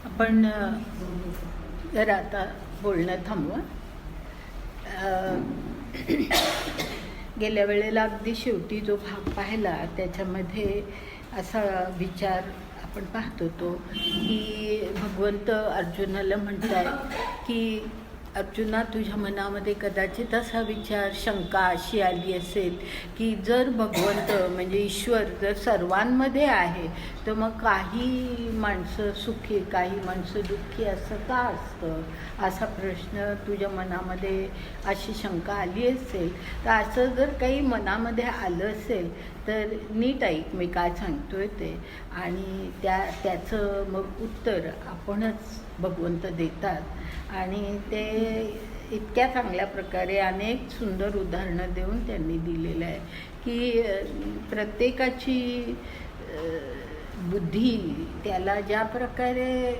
आपण जर आता बोलणं थांबवा. गेल्या वेळेला अगदी शेवटी जो भाग पाहिला त्याच्यामध्ये असा विचार आपण पाहत होतो की भगवंत अर्जुनाला म्हणताय की अर्जुना, तुझ्या मनामध्ये कदाचित असा विचार, शंका अशी आली असेल की जर भगवंत म्हणजे ईश्वर जर सर्वांमध्ये आहे तर मग काही माणसं सुखी, काही माणसं दुःखी असं का असतं? असा प्रश्न तुझ्या मनामध्ये, अशी शंका आली असेल तर असं जर काही मनामध्ये आलं असेल तर नीट ऐक मी काय सांगतोय ते, आणि त्याचं मग उत्तर आपणच भगवंत देतात. आणि ते इतक्या चांगल्या प्रकारे अनेक सुंदर उदाहरणं देऊन त्यांनी दिलेलं आहे की प्रत्येकाची बुद्धी त्याला ज्या प्रकारे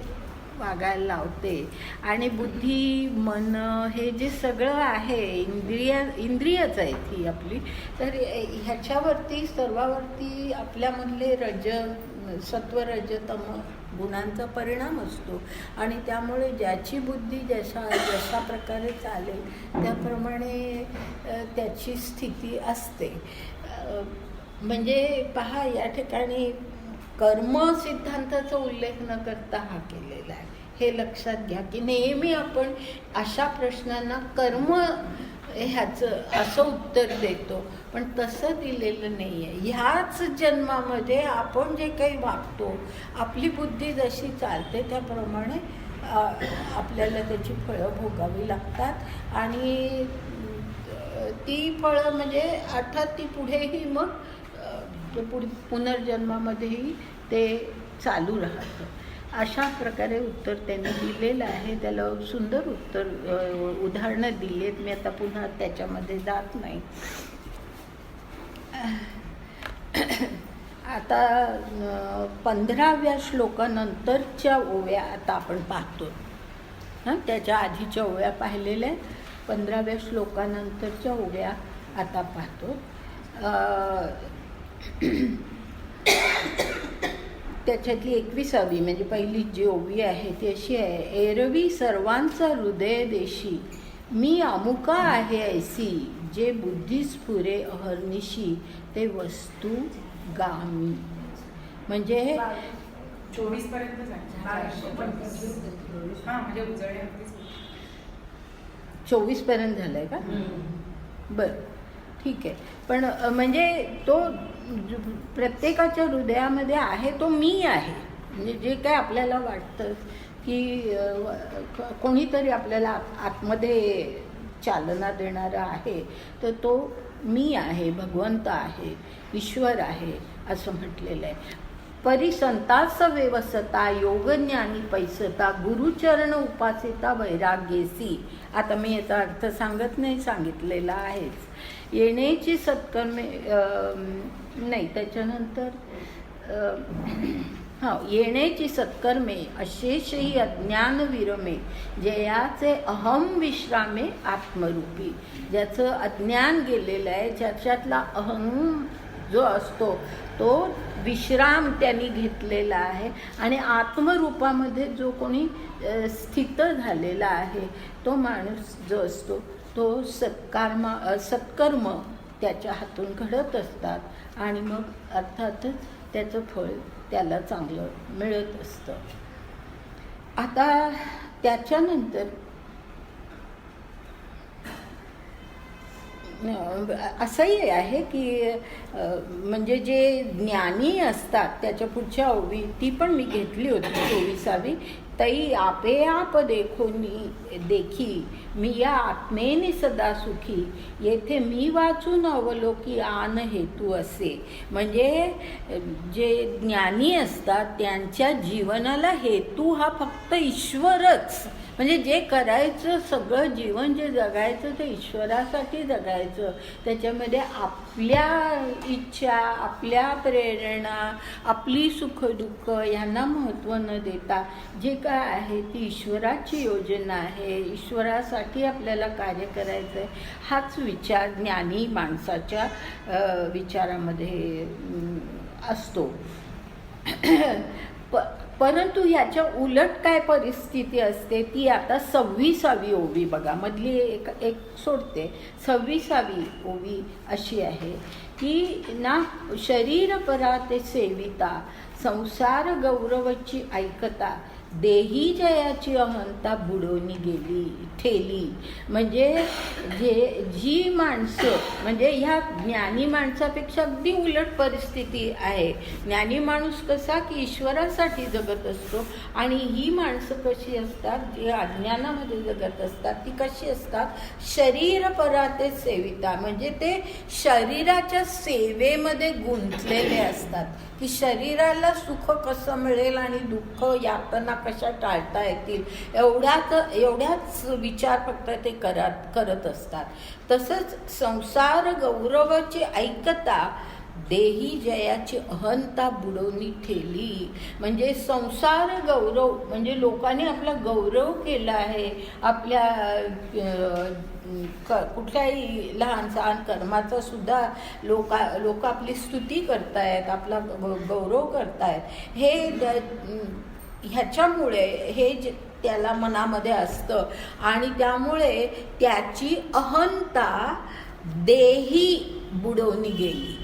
वागायला लावते, आणि बुद्धी, मन हे जे सगळं आहे इंद्रियच आहेत ही आपली, तर ह्याच्यावरती सर्वावरती आपल्यामधले सत्व रज तम गुणांचा परिणाम असतो. आणि त्यामुळे ज्याची बुद्धी जशा प्रकारे चालेल त्याप्रमाणे त्याची स्थिती असते. म्हणजे पहा, या ठिकाणी कर्म सिद्धांताचा उल्लेख न करता हा केलेला आहे. हे लक्षात घ्या की नेहमी आपण अशा प्रश्नांना कर्म ह्याचं असं उत्तर देतो, पण तसं दिलेलं नाही आहे. ह्याच जन्मामध्ये आपण जे काही वागतो, आपली बुद्धी जशी चालते त्याप्रमाणे आपल्याला त्याची फळं भोगावी लागतात. आणि ती फळं म्हणजे अर्थात ती पुढेही मग पुनर्जन्मामध्येही ते चालू राहतं. अशा प्रकारे उत्तर त्यांनी दिलेलं आहे. त्याला सुंदर उदाहरणं दिली आहेत. मी आता पुन्हा त्याच्यामध्ये जात नाही. आता 15व्या श्लोकानंतरच्या ओव्या आता आपण पाहतो. त्याच्या आधीच्या ओव्या पाहिलेल्या, 15व्या श्लोकानंतरच्या ओव्या आता पाहतो. त्याच्यातली 21वी म्हणजे पहिली जी ओवी आहे ती अशी आहे: एरवी सर्वांचा हृदय देशी, मी अमुका आहे ऐसी, जे बुद्धी स्फुरे अहर्निशी, ते वस्तू गामी. म्हणजे 24 पर्यंत 24 पर्यंत झालंय का? बरं, ठीक आहे. पण म्हणजे तो प्रत्येकाच्या हृदयामध्ये आहे, तो मी आहे. म्हणजे जे काय आपल्याला वाटतं की कोणीतरी आपल्याला आतमध्ये चालना देणारा आहे, तर तो मी आहे, भगवंत आहे, ईश्वर आहे असं म्हटलेलं आहे. परिसंतास व्यवस्था, योगज्ञानी पैसता, गुरुचरण उपासिता वैराग्येसी. आता मी याचा अर्थ सांगत नाही, सांगितलेला आहेच. येण्याची सत्कर्मे नाही, त्याच्यानंतर येण्याची सत्कर्मे अशेषही अज्ञान विरमे, जयाचे अहम विश्रामे आत्मरूपी. ज्याचं अज्ञान गेलेलं आहे, ज्याच्यातला अहम जो असतो तो विश्राम त्यांनी घेतलेला आहे, आणि आत्मरूपामध्ये जो कोणी स्थित झालेला आहे तो माणूस जो असतो तो सत्कर्म त्याच्या हातून घडत असतात, आणि मग अर्थातच त्याचं फळ त्याला चांगलं मिळत असतं. आता त्याच्यानंतर असंही आहे की म्हणजे जे ज्ञानी असतात त्याच्या पुढच्या ओवी ती पण मी घेतली होती, 24वी. तई आपे आप देखी, मी या आत्मेने सदा सुखी, येथे मी वाचून अवलोकी आन हेतू असे. म्हणजे जे ज्ञानी असतात त्यांच्या जीवनाला हेतू हा फक्त ईश्वरच म्हणजे जे करायचं सगळं जीवन जे जगायचं ते ईश्वरासाठी जगायचं. त्याच्यामध्ये आपल्या इच्छा, आपल्या प्रेरणा, आपली सुखदुःख यांना महत्त्व न देता जे काय आहे ती ईश्वराची योजना आहे, ईश्वरासाठी आपल्याला कार्य करायचं आहे, हाच विचार ज्ञानी माणसाच्या विचारामध्ये असतो. परंतु ह्याच्या उलट काय परिस्थिती असते ती आता 26वी ओवी बघा, मधली एक सोडते. 26वी ओवी अशी आहे की ना, शरीर परा ते सेविता, संसार गौरवची ऐकता, देही जयाची अहंता बुडवून गेली ठेली. म्हणजे जी माणसं, म्हणजे ह्या ज्ञानी माणसापेक्षा अगदी उलट परिस्थिती आहे. ज्ञानी माणूस कसा की ईश्वरासाठी जगत असतो, आणि ही माणसं कशी असतात जी अज्ञानामध्ये जगत असतात ती कशी असतात, शरीर पराते सेविता, म्हणजे ते शरीराच्या सेवेमध्ये गुंतलेले असतात की शरीराला सुख कसं मिळेल आणि दुःख यातना कशा टाळता येतील एवढ्याच विचार फक्त ते करत असतात. तसंच संसार गौरवाची ऐकता, देही जयाची अहंता बुडवून ठेली. म्हणजे संसार गौरव म्हणजे लोकांनी आपला गौरव केला आहे, आपल्या कुठल्याही लहान सहान कर्माचा सुद्धा लोक आपली स्तुती करतायत, आपला गौरव करतायत. ह्याच्यामुळे हे त्याला मनामध्ये असतं आणि त्यामुळे त्याची अहंता देही बुडवून गेली.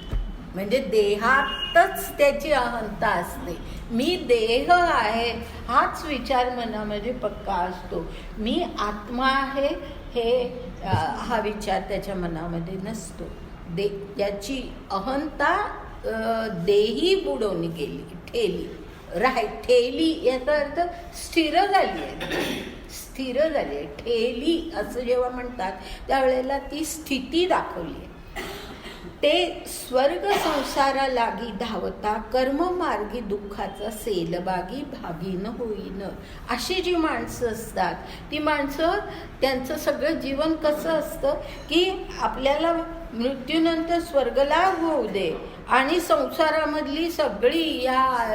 म्हणजे देहातच त्याची अहंता असते. मी देह आहे हाच विचार मनामध्ये पक्का असतो. मी आत्मा आहे हा विचार त्याच्या मनामध्ये नसतो. याची अहंता देही बुडवून गेली, ठेली, ठेली याचा अर्थ स्थिर झाली आहे, स्थिर झाली आहे. ठेली असं जेव्हा म्हणतात त्यावेळेला ती स्थिती दाखवली आहे. ते स्वर्ग संसारा लागी धावता, कर्ममार्गी दुःखाचा सेलबागी भागीन होईन. अशी जी माणसं असतात ती माणसं, त्यांचं सगळं जीवन कसं असतं की आपल्याला मृत्यूनंतर स्वर्गलाभ होऊ दे आणि संसारामधली सगळी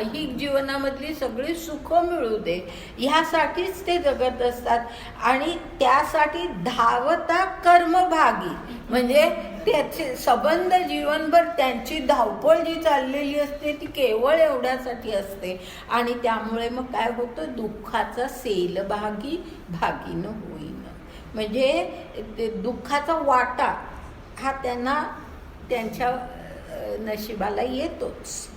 ही जीवनामधली सगळी सुख मिळू दे ह्यासाठीच ते जगत असतात. आणि त्यासाठी धावता कर्मभागी, म्हणजे त्याचे संबंध जीवनभर त्यांची धावपळ जी चाललेली असते ती केवळ एवढ्यासाठी असते. आणि त्यामुळे मग काय होतं, दुःखाचा सेलभागी भागीन होईन. म्हणजे दुःखाचा वाटा हा त्यांना त्यांच्या नशिबाला येतोच.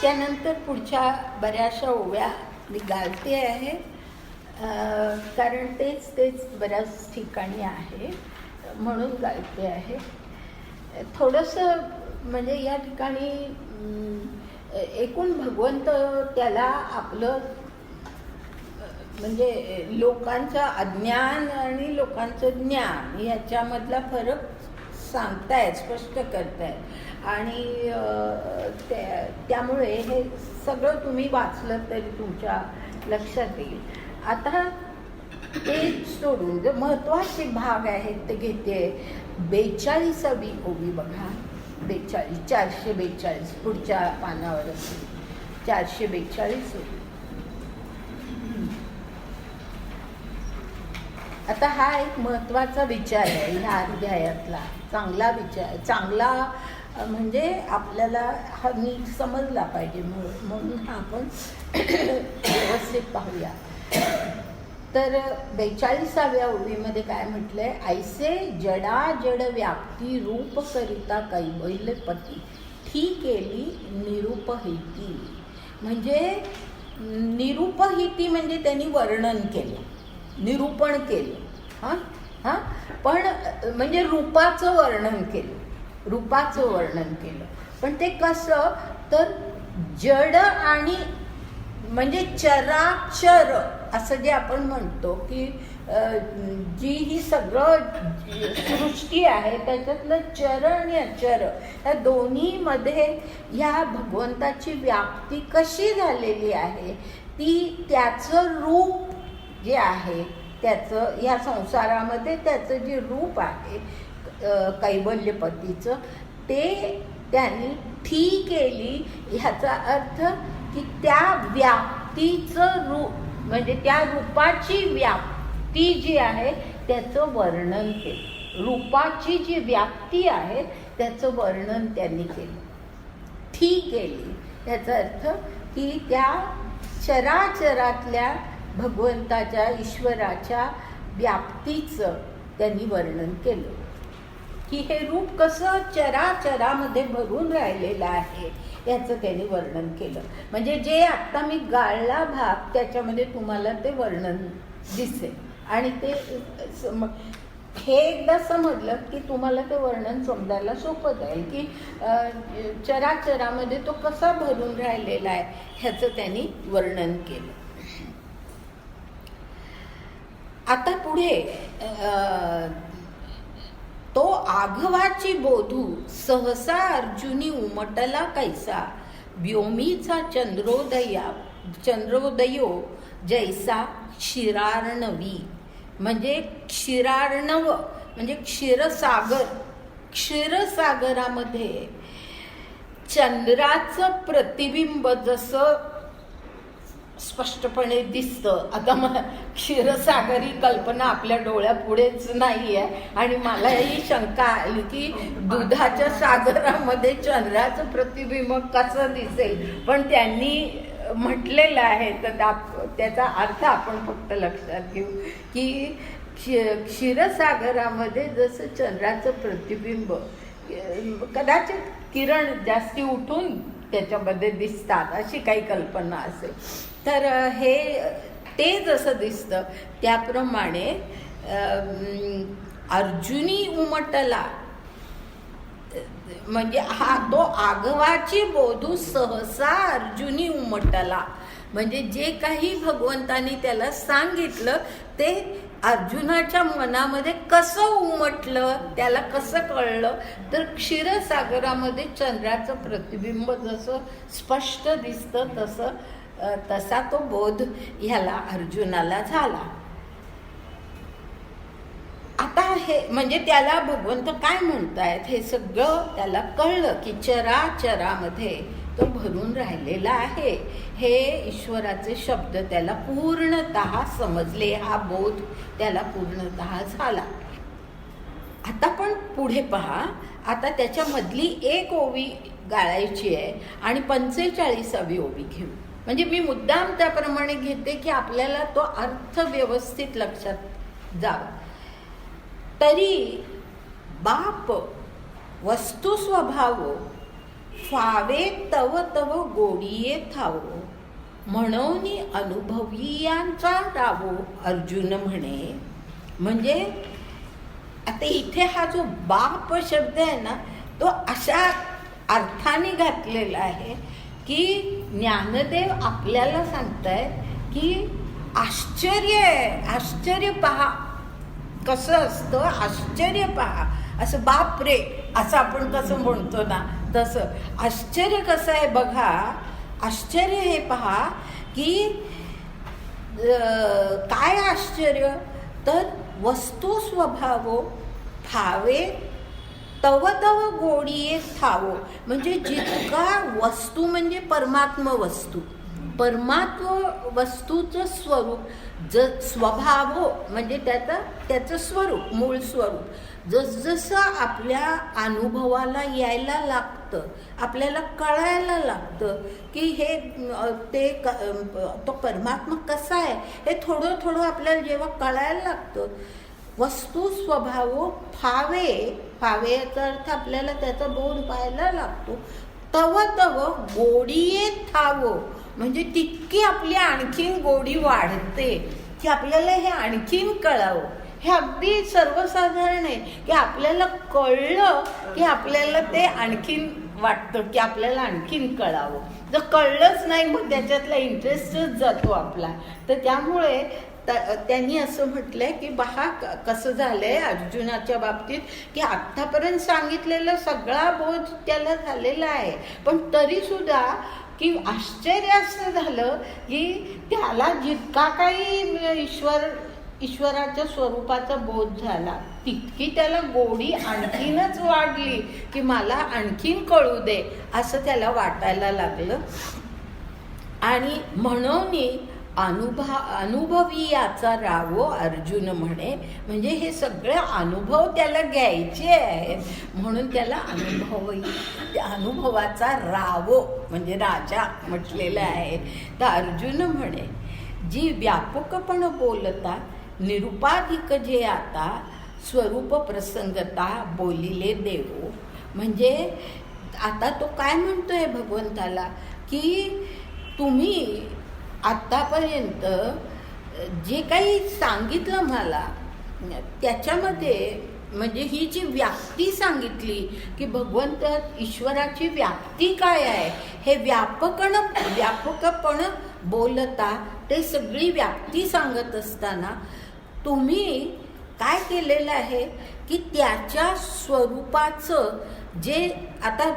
त्यानंतर पुढच्या बऱ्याचशा ओव्या मी गाळते आहे, कारण तेच बऱ्याच ठिकाणी आहे म्हणून गाळते आहे. थोडंसं म्हणजे या ठिकाणी एकूण भगवंत त्याला आपलं म्हणजे लोकांचं अज्ञान आणि लोकांचं ज्ञान याच्यामधला फरक सांगतायत, स्पष्ट करतायत. आणि त्यामुळे हे सगळं तुम्ही वाचलं तरी तुमच्या लक्षात येईल. आता ते सोडून जे महत्त्वाचे भाग आहेत ते घेते. 42वी ओवी बघा, 442 पुढच्या पानावर असेल 442 ओवी. आता हा एक महत्त्वाचा विचार आहे ह्या अध्यायातला, चांगला विचार, चांगला म्हणजे आपल्याला हा नीट समजला पाहिजे म्हणून हा आपण व्यवस्थित पाहूया. तर 42व्या ओवीमध्ये काय म्हटलंय, ऐसे जडा जड व्याप्ती रूप करिता कैवल्यपती ठी केली निरूपहिती. म्हणजे निरूपहिती म्हणजे त्यांनी वर्णन केलं, निरूपण केलं. पण म्हणजे रूपाचं वर्णन केलं. पण ते कसं, तर जड आणि म्हणजे चराचर असं जे आपण म्हणतो की जी ही सगळं सृष्टी आहे त्याच्यातलं चर आणि अचर या दोन्हीमध्ये ह्या भगवंताची व्याप्ती कशी झालेली आहे त्याचं रूप जे आहे, त्याचं या संसारामध्ये त्याचं जे रूप आहे कैवल्यपतीचं, ते त्यांनी ठीक केली. ह्याचा अर्थ की त्या व्याप्तीचं रूप, म्हणजे त्या रूपाची व्याप्ती जी आहे त्याचं वर्णन केलं. रूपाची जी व्याप्ती आहे त्याचं वर्णन त्यांनी केलं, ठीक केली. याचा अर्थ की त्या चराचरातल्या भगवंताच्या, ईश्वराच्या व्याप्तीचं त्यांनी वर्णन केलं, की हे रूप कसं चराचरामध्ये भरून राहिलेलं आहे याचं त्यांनी वर्णन केलं. म्हणजे जे आत्ता मी गाळला भाग त्याच्यामध्ये तुम्हाला ते वर्णन दिसेल. आणि ते हे एकदा समजलं की तुम्हाला ते वर्णन समजायला सोपं जाईल, की चराचरामध्ये तो कसा भरून राहिलेला आहे ह्याचं त्यांनी वर्णन केलं. आता पुढे तो आघवाची बोधू सहसा अर्जुनी उमटला कैसा, व्योमीचा चंद्रोदयो जैसा क्षीरार्णवी. म्हणजे क्षीरार्णव म्हणजे क्षीरसागर. क्षीरसागरामध्ये चंद्राचं प्रतिबिंब जसं स्पष्टपणे दिसतं. आता मला क्षीरसागरी कल्पना आपल्या डोळ्यापुढेच नाही आहे, आणि मला ही शंका आली की दुधाच्या सागरामध्ये चंद्राचं प्रतिबिंब कसं दिसेल. पण त्यांनी म्हटलेलं आहे तर त्याचा अर्थ आपण फक्त लक्षात घेऊ की क्षीरसागरामध्ये जसं चंद्राचं प्रतिबिंब, कदाचित किरण जास्ती उठून त्याच्यामध्ये दिसतात अशी काही कल्पना असेल, तर ते जसं दिसतं त्याप्रमाणे अर्जुनी उमटला, म्हणजे तो आघवाची बोधू सहसा अर्जुनी उमटला. म्हणजे जे काही भगवंतानी त्याला सांगितलं ते अर्जुनाच्या मनामध्ये कसं उमटलं, त्याला कसं कळलं, तर क्षीरसागरामध्ये चंद्राचं प्रतिबिंब जसं स्पष्ट दिसतं तसा तो बोध ह्याला अर्जुनाला झाला. आता हे म्हणजे त्याला भगवंत काय म्हणतायत हे सगळं त्याला कळलं की चराचरामध्ये तो भरून राहिलेला आहे. हे ईश्वराचे शब्द त्याला पूर्णतः समजले, हा बोध त्याला पूर्णतः झाला. आता पण पुढे पहा, आता त्याच्यामधली एक ओवी गाळायची आहे आणि 45वी ओवी घेऊ. म्हणजे मी मुद्दाम त्याप्रमाणे घेते की आपल्याला तो अर्थ व्यवस्थित लक्षात जावा. तरी बाप वस्तू स्वभाव फावे तव तव गोडिये थावो, म्हणून अनुभवीयांचा रावो अर्जुन म्हणे. म्हणजे आता इथे हा जो बाप शब्द आहे ना, तो अशा अर्थाने घातलेला आहे की ज्ञानदेव आपल्याला सांगतायत की आश्चर्य पहा कसं असतं, आश्चर्य पहा. असं बाप रे असं आपण कसं म्हणतो ना, तसं आश्चर्य कसं आहे बघा. आश्चर्य हे पहा की काय आश्चर्य, तर वस्तू स्वभाव फावे तव तव गोडिये थावो. म्हणजे जितका वस्तू म्हणजे परमात्म वस्तू, परमात्म वस्तूचं स्वरूप स्वभाव म्हणजे त्याचं स्वरूप, मूळ स्वरूप जसजसं आपल्या अनुभवाला यायला लागतं, आपल्याला कळायला लागतं की तो परमात्मा कसा आहे हे थोडं थोडं आपल्याला जेव्हा कळायला लागतं. वस्तू स्वभाव फावे याचा अर्थ आपल्याला त्याचा बोध व्हायला लागतो. तव तव गोडिये थावो म्हणजे तितकी आपली आणखीन गोडी वाढते की आपल्याला हे आणखीन कळावं. हे अगदी सर्वसाधारण आहे की आपल्याला कळलं की आपल्याला ते आणखीन वाटतं की आपल्याला आणखीन कळावं. जर कळलंच नाही मग त्याच्यातला इंटरेस्टच जातो आपला. तर त्यामुळे त्यांनी असं म्हटलंय की पहा कसं झालंय अर्जुनाच्या बाबतीत की आत्तापर्यंत सांगितलेला सगळा बोध त्याला झालेला आहे, पण तरी सुद्धा की आश्चर्य असं झालं की त्याला जितका काही ईश्वराच्या स्वरूपाचा बोध झाला तितकी त्याला गोडी आणखीनच वाढली की मला आणखीन कळू दे असं त्याला वाटायला लागलं. आणि म्हणून अनुभवी याचा रावो अर्जुन म्हणे, म्हणजे हे सगळे अनुभव त्याला घ्यायचे आहेत म्हणून त्याला त्या अनुभवाचा रावो म्हणजे राजा म्हटलेला आहे. तर अर्जुन म्हणे जी व्यापकपण बोलता निरुपाधिक जे आता स्वरूप प्रसंगता बोलिले देवो. म्हणजे आता तो काय म्हणतोय भगवंताला की तुम्ही आत्तापर्यंत जे काही सांगितलं मला त्याच्यामध्ये म्हणजे ही जी व्याप्ती सांगितली की भगवंत ईश्वराची व्याप्ती काय आहे हे व्यापकपण बोलता ते सगळी व्याप्ती सांगत असताना तुम्ही काय केलेलं आहे की त्याच्या स्वरूपाचं जे आता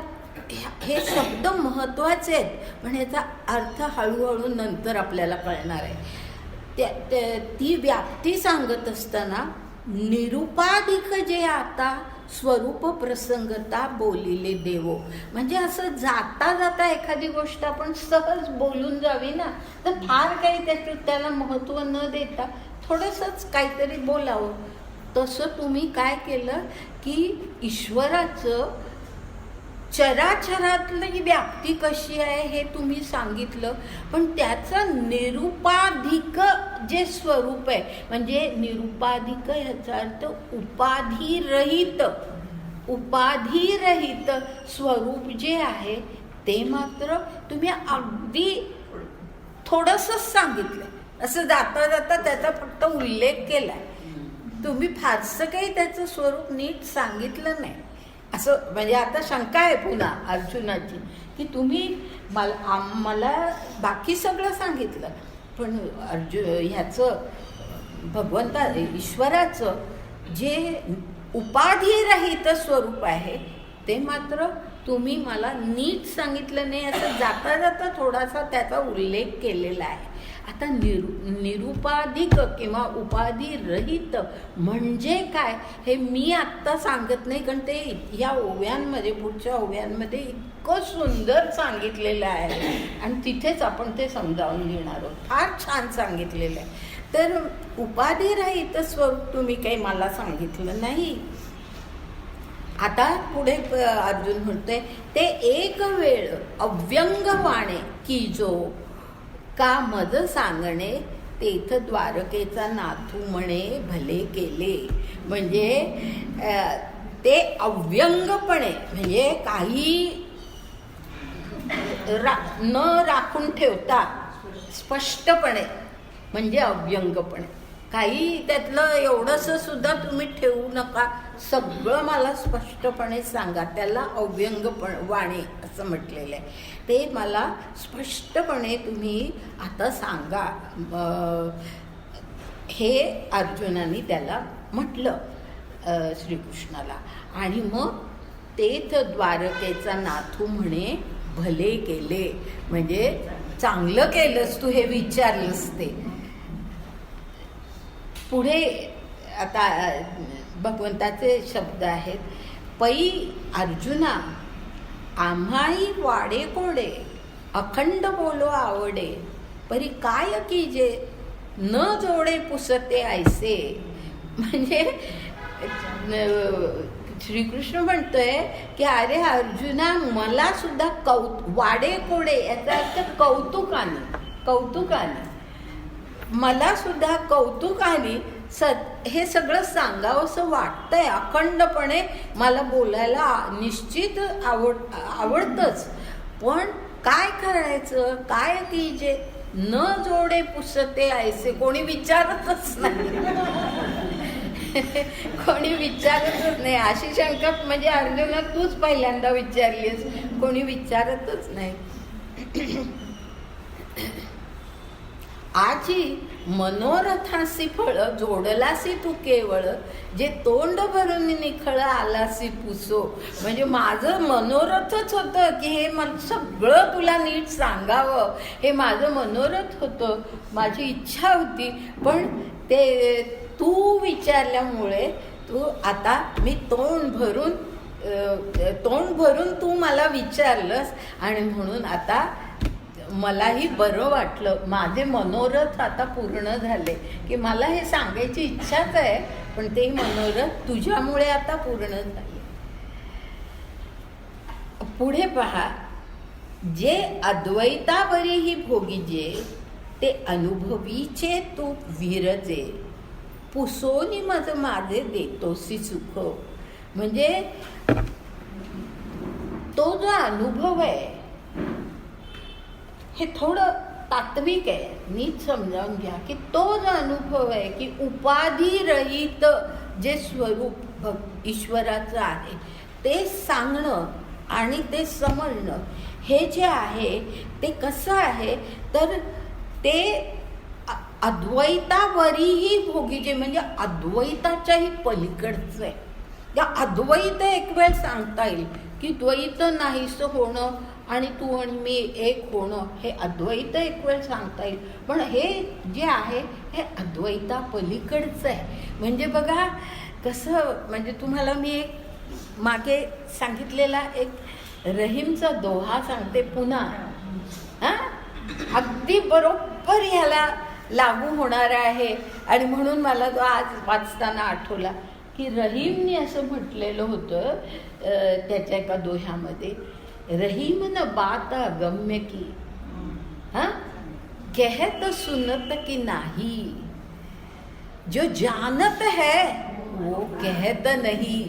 हे शब्द महत्त्वाचे आहेत पण याचा अर्थ हळूहळू नंतर आपल्याला कळणार आहे. ती व्याप्ती सांगत असताना निरुपाधिक जे आता स्वरूप प्रसंगता बोलिले देवो, म्हणजे असं जाता जाता एखादी गोष्ट आपण सहज बोलून जावी ना तर फार काही त्याला महत्त्व न देता थोडंसंच काहीतरी बोलावं. तसं तुम्ही काय केलं की ईश्वराचं चराचरातली व्याप्ती कशी आहे हे तुम्ही सांगितलं पण त्याचं निरुपाधिक जे स्वरूप आहे म्हणजे निरुपाधिक ह्याचा अर्थ उपाधिरहित स्वरूप जे आहे ते मात्र तुम्ही अगदी थोडंसंच सांगितलं. असं जाता जाता त्याचा फक्त उल्लेख केलाय. तुम्ही फारसं काही त्याचं स्वरूप नीट सांगितलं नाही. असं म्हणजे आता शंका आहे पुन्हा अर्जुनाची की तुम्ही मला बाकी सगळं सांगितलं पण ह्याचं भगवंता ईश्वराचं जे उपाधिरहित स्वरूप आहे ते मात्र तुम्ही मला नीट सांगितलं नाही. असं जाता जाता थोडासा त्याचा उल्लेख केलेला आहे. आता निरुपाधिक किंवा उपाधिरहित म्हणजे काय हे मी आत्ता सांगत नाही कारण ते ह्या ओव्यांमध्ये पुढच्या ओव्यांमध्ये इतकं सुंदर सांगितलेलं आहे आणि तिथेच आपण ते समजावून घेणार आहोत. फार छान सांगितलेलं आहे. तर उपाधिरहित स्वरूप तुम्ही काही मला सांगितलं नाही. आता पुढे अर्जुन म्हणतोय ते एक वेळ अव्यंगवाणे की जो का मज सांगणे तेथ द्वारकेचा नाथू म्हणे भले केले. म्हणजे ते अव्यंगपणे म्हणजे काही न राखून ठेवता स्पष्टपणे म्हणजे अव्यंगपणे काही त्यातलं एवढंसं सुद्धा तुम्ही ठेवू नका. सगळं मला स्पष्टपणे सांगा. त्याला अव्यंगपण वाणे असं म्हटलेलं आहे. ते मला स्पष्टपणे तुम्ही आता सांगा हे अर्जुनाने त्याला म्हटलं श्रीकृष्णाला. आणि मग तेथ द्वारकेचा नाथू म्हणे भले केले. म्हणजे चांगलं केलंस तू हे विचारलंस ते. पुढे आता भगवंताचे शब्द आहेत. पै अर्जुना आम्हाही वाडे कोडे अखंड बोलो आवडे परी काय की जे न जोडे पुसते ऐसे. म्हणजे श्रीकृष्ण म्हणतोय की अरे अर्जुना मला सुद्धा वाडे कोडे याचा अर्थ कौतुकाने मला सुद्धा कौतुकाने हे सगळं सांगावं असं वाटतंय. अखंडपणे मला बोलायला निश्चित आवडतंच पण काय करायचं काय की जे न जोडे पुसते ऐसे कोणी विचारतच नाही. कोणी विचारतच नाही. अशी शंका म्हणजे अर्जुना तूच पहिल्यांदा विचारलीस. कोणी विचारतच नाही. आजी मनोरथासी फळ जोडलासी तू केवळ, जे तोंड भरून निखळ आलासी पुसो. म्हणजे माझं मनोरथच होतं की हे मला सगळं तुला नीट सांगावं, हे माझं मनोरथ होतं, माझी इच्छा होती. पण ते तू विचारल्यामुळे तू आता मी तोंड भरून तू मला विचारलंस, आणि म्हणून आता मलाही बरं वाटलं. माझे मनोरथ आता पूर्ण झाले, की मला हे सांगायची इच्छाच आहे, पण ते मनोरथ तुझ्यामुळे आता पूर्ण झाले. पुढे पहा, जे अद्वैतावरीही भोगीजे, ते अनुभवीचे तू विरजे, पुसोनी मज माझे देतोसी सुख. म्हणजे तो जो अनुभव आहे हे थोडं तात्विक आहे, नीट समजावून घ्या की तो जो अनुभव आहे की उपाधिरहित जे स्वरूप ईश्वराचं आहे ते सांगणं आणि ते समजणं, हे जे आहे ते कसं आहे, तर ते अद्वैतावरीही भोगीचे, म्हणजे अद्वैताच्याही पलीकडचं आहे. त्या अद्वैत एक वेळ सांगता येईल की द्वैत नाहीसं होणं आणि तू आणि मी एक होणं, हे अद्वैत एक वेळ सांगता येईल. पण हे जे आहे हे अद्वैता पलीकडचं आहे. म्हणजे बघा कसं, म्हणजे तुम्हाला मी एक मागे सांगितलेला एक रहीमचा दोहा सांगते पुन्हा. हां, अगदी बरोबर ह्याला लागू होणार आहे, आणि म्हणून मला तो आज वाचताना आठवला की रहीमने असं म्हटलेलं होतं त्याच्या एका दोह्यामध्ये, रहीम न बात अगम्य की, हाँ कहत सुनत की नाही, जो जानत है वो कहत नहीं,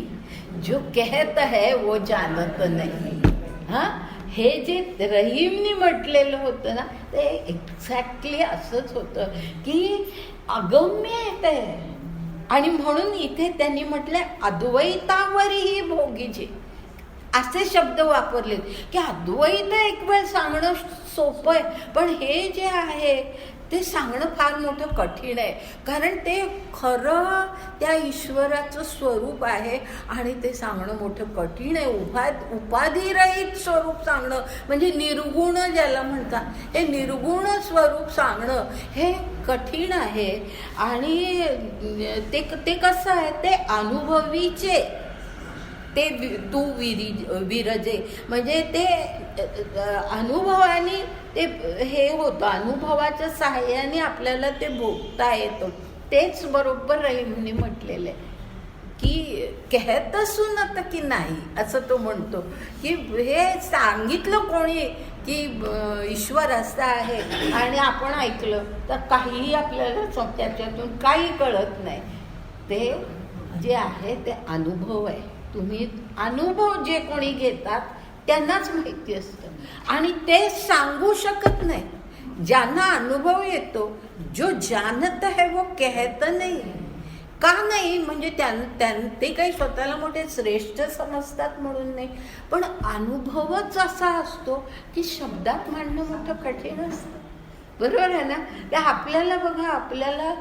जो कहत है वो जानत नहीं. हाँ, हे जे रहीमने म्हटलेलं होतं ना, ते एक्झॅक्टली असंच होतं की अगम्य आहे ते. आणि म्हणून इथे त्यांनी म्हटलंय अद्वैतावरही भोगीचे, असे शब्द वापरले की अद्वैत एक वेळ सांगणं सोपं आहे, पण हे जे आहे ते सांगणं फार मोठं कठीण आहे. कारण ते खरं त्या ईश्वराचं स्वरूप आहे आणि ते सांगणं मोठं कठीण आहे. उपाधिरहित स्वरूप सांगणं म्हणजे निर्गुण ज्याला म्हणतात, हे निर्गुण स्वरूप सांगणं हे कठीण आहे. आणि ते कसं आहे, ते अनुभवीचे ते तू विरजे, म्हणजे ते अनुभवाने ते हे होतं, अनुभवाच्या सहाय्याने आपल्याला ते भोगता येतं. तेच बरोबर रहीमने म्हटलेलं आहे की कहत सुनत की नाही, असं तो म्हणतो की हे सांगितलं कोणी की ईश्वर असा आहे आणि आपण ऐकलं तर काहीही आपल्याला त्याच्यातून काही कळत नाही. ते जे आहे ते अनुभव आहे. तुम्ही अनुभव जे कोणी घेतात त्यांनाच माहिती असतं, आणि ते सांगू शकत नाही. ज्यांना अनुभव येतो, जो जानत है वो कहत नाही. का नाही, म्हणजे ते काही स्वतःला मोठे श्रेष्ठ समजतात म्हणून नाही, पण अनुभवच असा असतो की शब्दात मांडणं मोठं कठीण असतं. बरोबर आहे ना. ते आपल्याला बघा, आपल्याला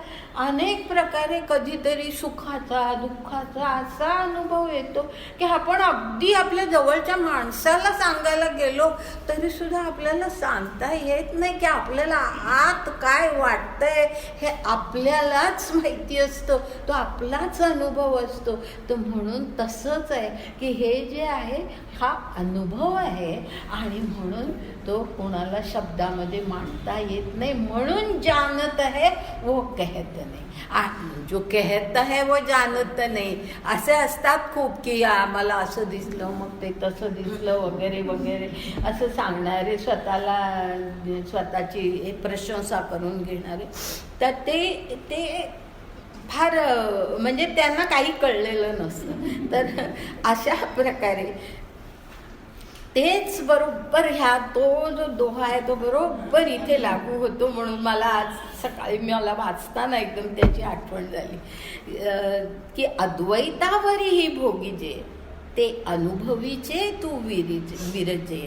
अनेक प्रकारे कधीतरी सुखाचा दुःखाचा असा अनुभव येतो की आपण अगदी आपल्या जवळच्या माणसाला सांगायला गेलो तरी सुद्धा आपल्याला सांगता येत नाही की आपल्याला आत काय वाटतंय हे आपल्यालाच माहिती असतं, तो आपलाच अनुभव असतो. तर म्हणून तसंच आहे की हे जे आहे हा अनुभव आहे, आणि म्हणून तो कोणाला शब्दामध्ये मांडता येत नाही. म्हणून जानत है वो कहत नाही, जो कहत है वो जानत नाही. असे असतात खूप की आम्हाला असं दिसलं, मग ते तसं दिसलं वगैरे वगैरे असं सांगणारे, स्वतःची प्रशंसा करून घेणारे. तर ते फार म्हणजे त्यांना काही कळलेलं नसतं. तर अशा प्रकारे तेच बरोबर ह्या तो जो दोहा आहे तो बरोबर इथे लागू होतो. म्हणून मला आज सकाळी मला वाचताना एकदम त्याची आठवण झाली की अद्वैतावरही भोगीजे, ते अनुभवीचे तू विरजे,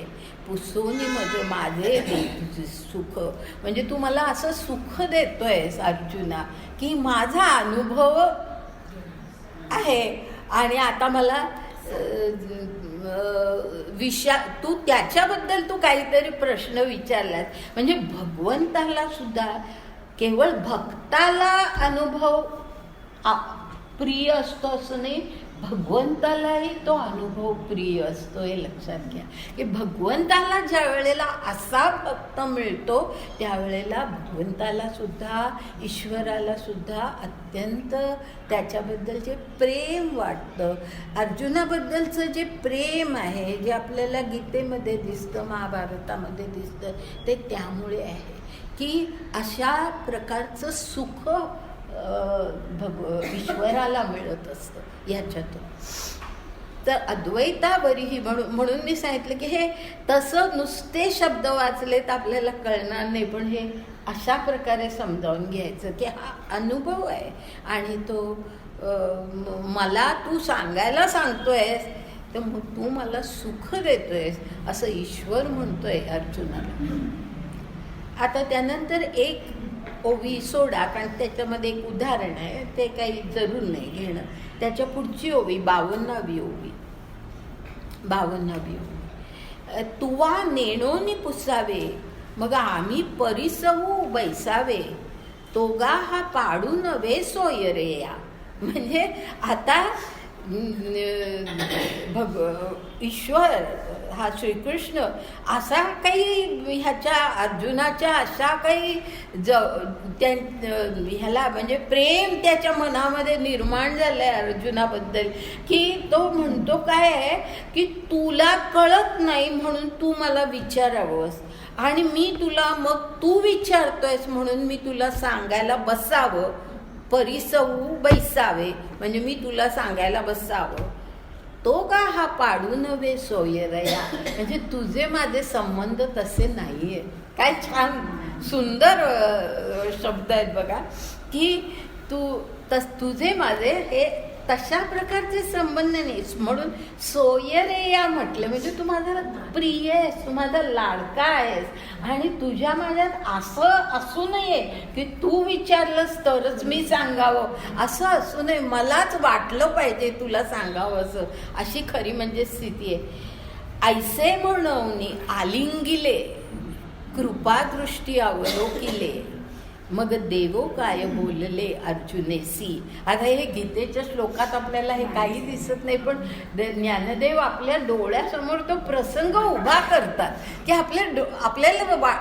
पुसोनी मज माझे दे सुख. म्हणजे तू मला असं सुख देतोयस अर्जुना, की माझा अनुभव आहे आणि आता मला तू त्याच्याबद्दल तू काहीतरी प्रश्न विचारलास. म्हणजे भगवंताला सुद्धा केवळ भक्ताला अनुभव प्रिय असतो असं नाही, भगवंतालाही तो अनुभव प्रिय असतो. हे लक्षात घ्या की भगवंताला ज्या वेळेला असा भक्त मिळतो त्यावेळेला भगवंताला सुद्धा, ईश्वराला सुद्धा अत्यंत त्याच्याबद्दलचे प्रेम वाटतं. अर्जुनाबद्दलचं जे प्रेम आहे, जे आपल्याला गीतेमध्ये दिसतं, महाभारतामध्ये दिसतं, ते त्यामुळे आहे की अशा प्रकारचं सुख ईश्वराला मिळत असतं ह्याच्यातून. तर अद्वैतावरीही म्हणून मी सांगितलं की हे तसं नुसते शब्द वाचले तर आपल्याला कळणार नाही, पण हे अशा प्रकारे समजावून घ्यायचं की हा अनुभव आहे आणि तो मला तू सांगायला सांगतोयस, तर मग तू मला सुख देतोयस असं ईश्वर म्हणतोय अर्जुनाला. आता त्यानंतर एक ओवी सोडा, कारण त्याच्यामध्ये एक उदाहरण आहे, ते काही जरूर नाही घेणं. त्याच्या पुढची ओवी 52वी ओवी. तुवा नेणोनी पुसावे, मग आम्ही परिसवू बैसावे, तोगा हा पाडू नव्हे सोय रे या. म्हणजे आता ईश्वर हा श्रीकृष्ण असा काही ह्याच्या अर्जुनाच्या अशा काही ह्याला म्हणजे प्रेम त्याच्या मनामध्ये निर्माण झालंय अर्जुनाबद्दल की तो म्हणतो काय आहे की तुला कळत नाही म्हणून तू मला विचारावंस आणि मी तुला मग तू विचारतोयस म्हणून मी तुला सांगायला बसावं. परिसवू बैसावे म्हणजे मी तुला सांगायला बसावं. तो का हा पाडू नव्हे सोयरया, म्हणजे तुझे माझे संबंध तसे नाहीये. काय छान सुंदर शब्द आहेत बघा की तुझे माझे हे तशा प्रकारचे संबंध नाही, म्हणून सोयरेया म्हटलं म्हणजे तू माझा प्रिय आहेस, तू माझा लाडका आहेस आणि तुझ्या माझ्यात असं असू नये की तू विचारलंस तरच मी सांगावं, असं असू नये, मलाच वाटलं पाहिजे तुला सांगावं असं, अशी खरी म्हणजे स्थिती आहे. ऐसे म्हणून आलिंगिले कृपादृष्टी अवलोकिले, मग देवो काय बोलले अर्जुनेसी. आता हे गीतेच्या श्लोकात आपल्याला हे काही दिसत नाही, पण ज्ञानदेव आपल्या डोळ्यासमोर तो प्रसंग उभा करतात की आपल्याला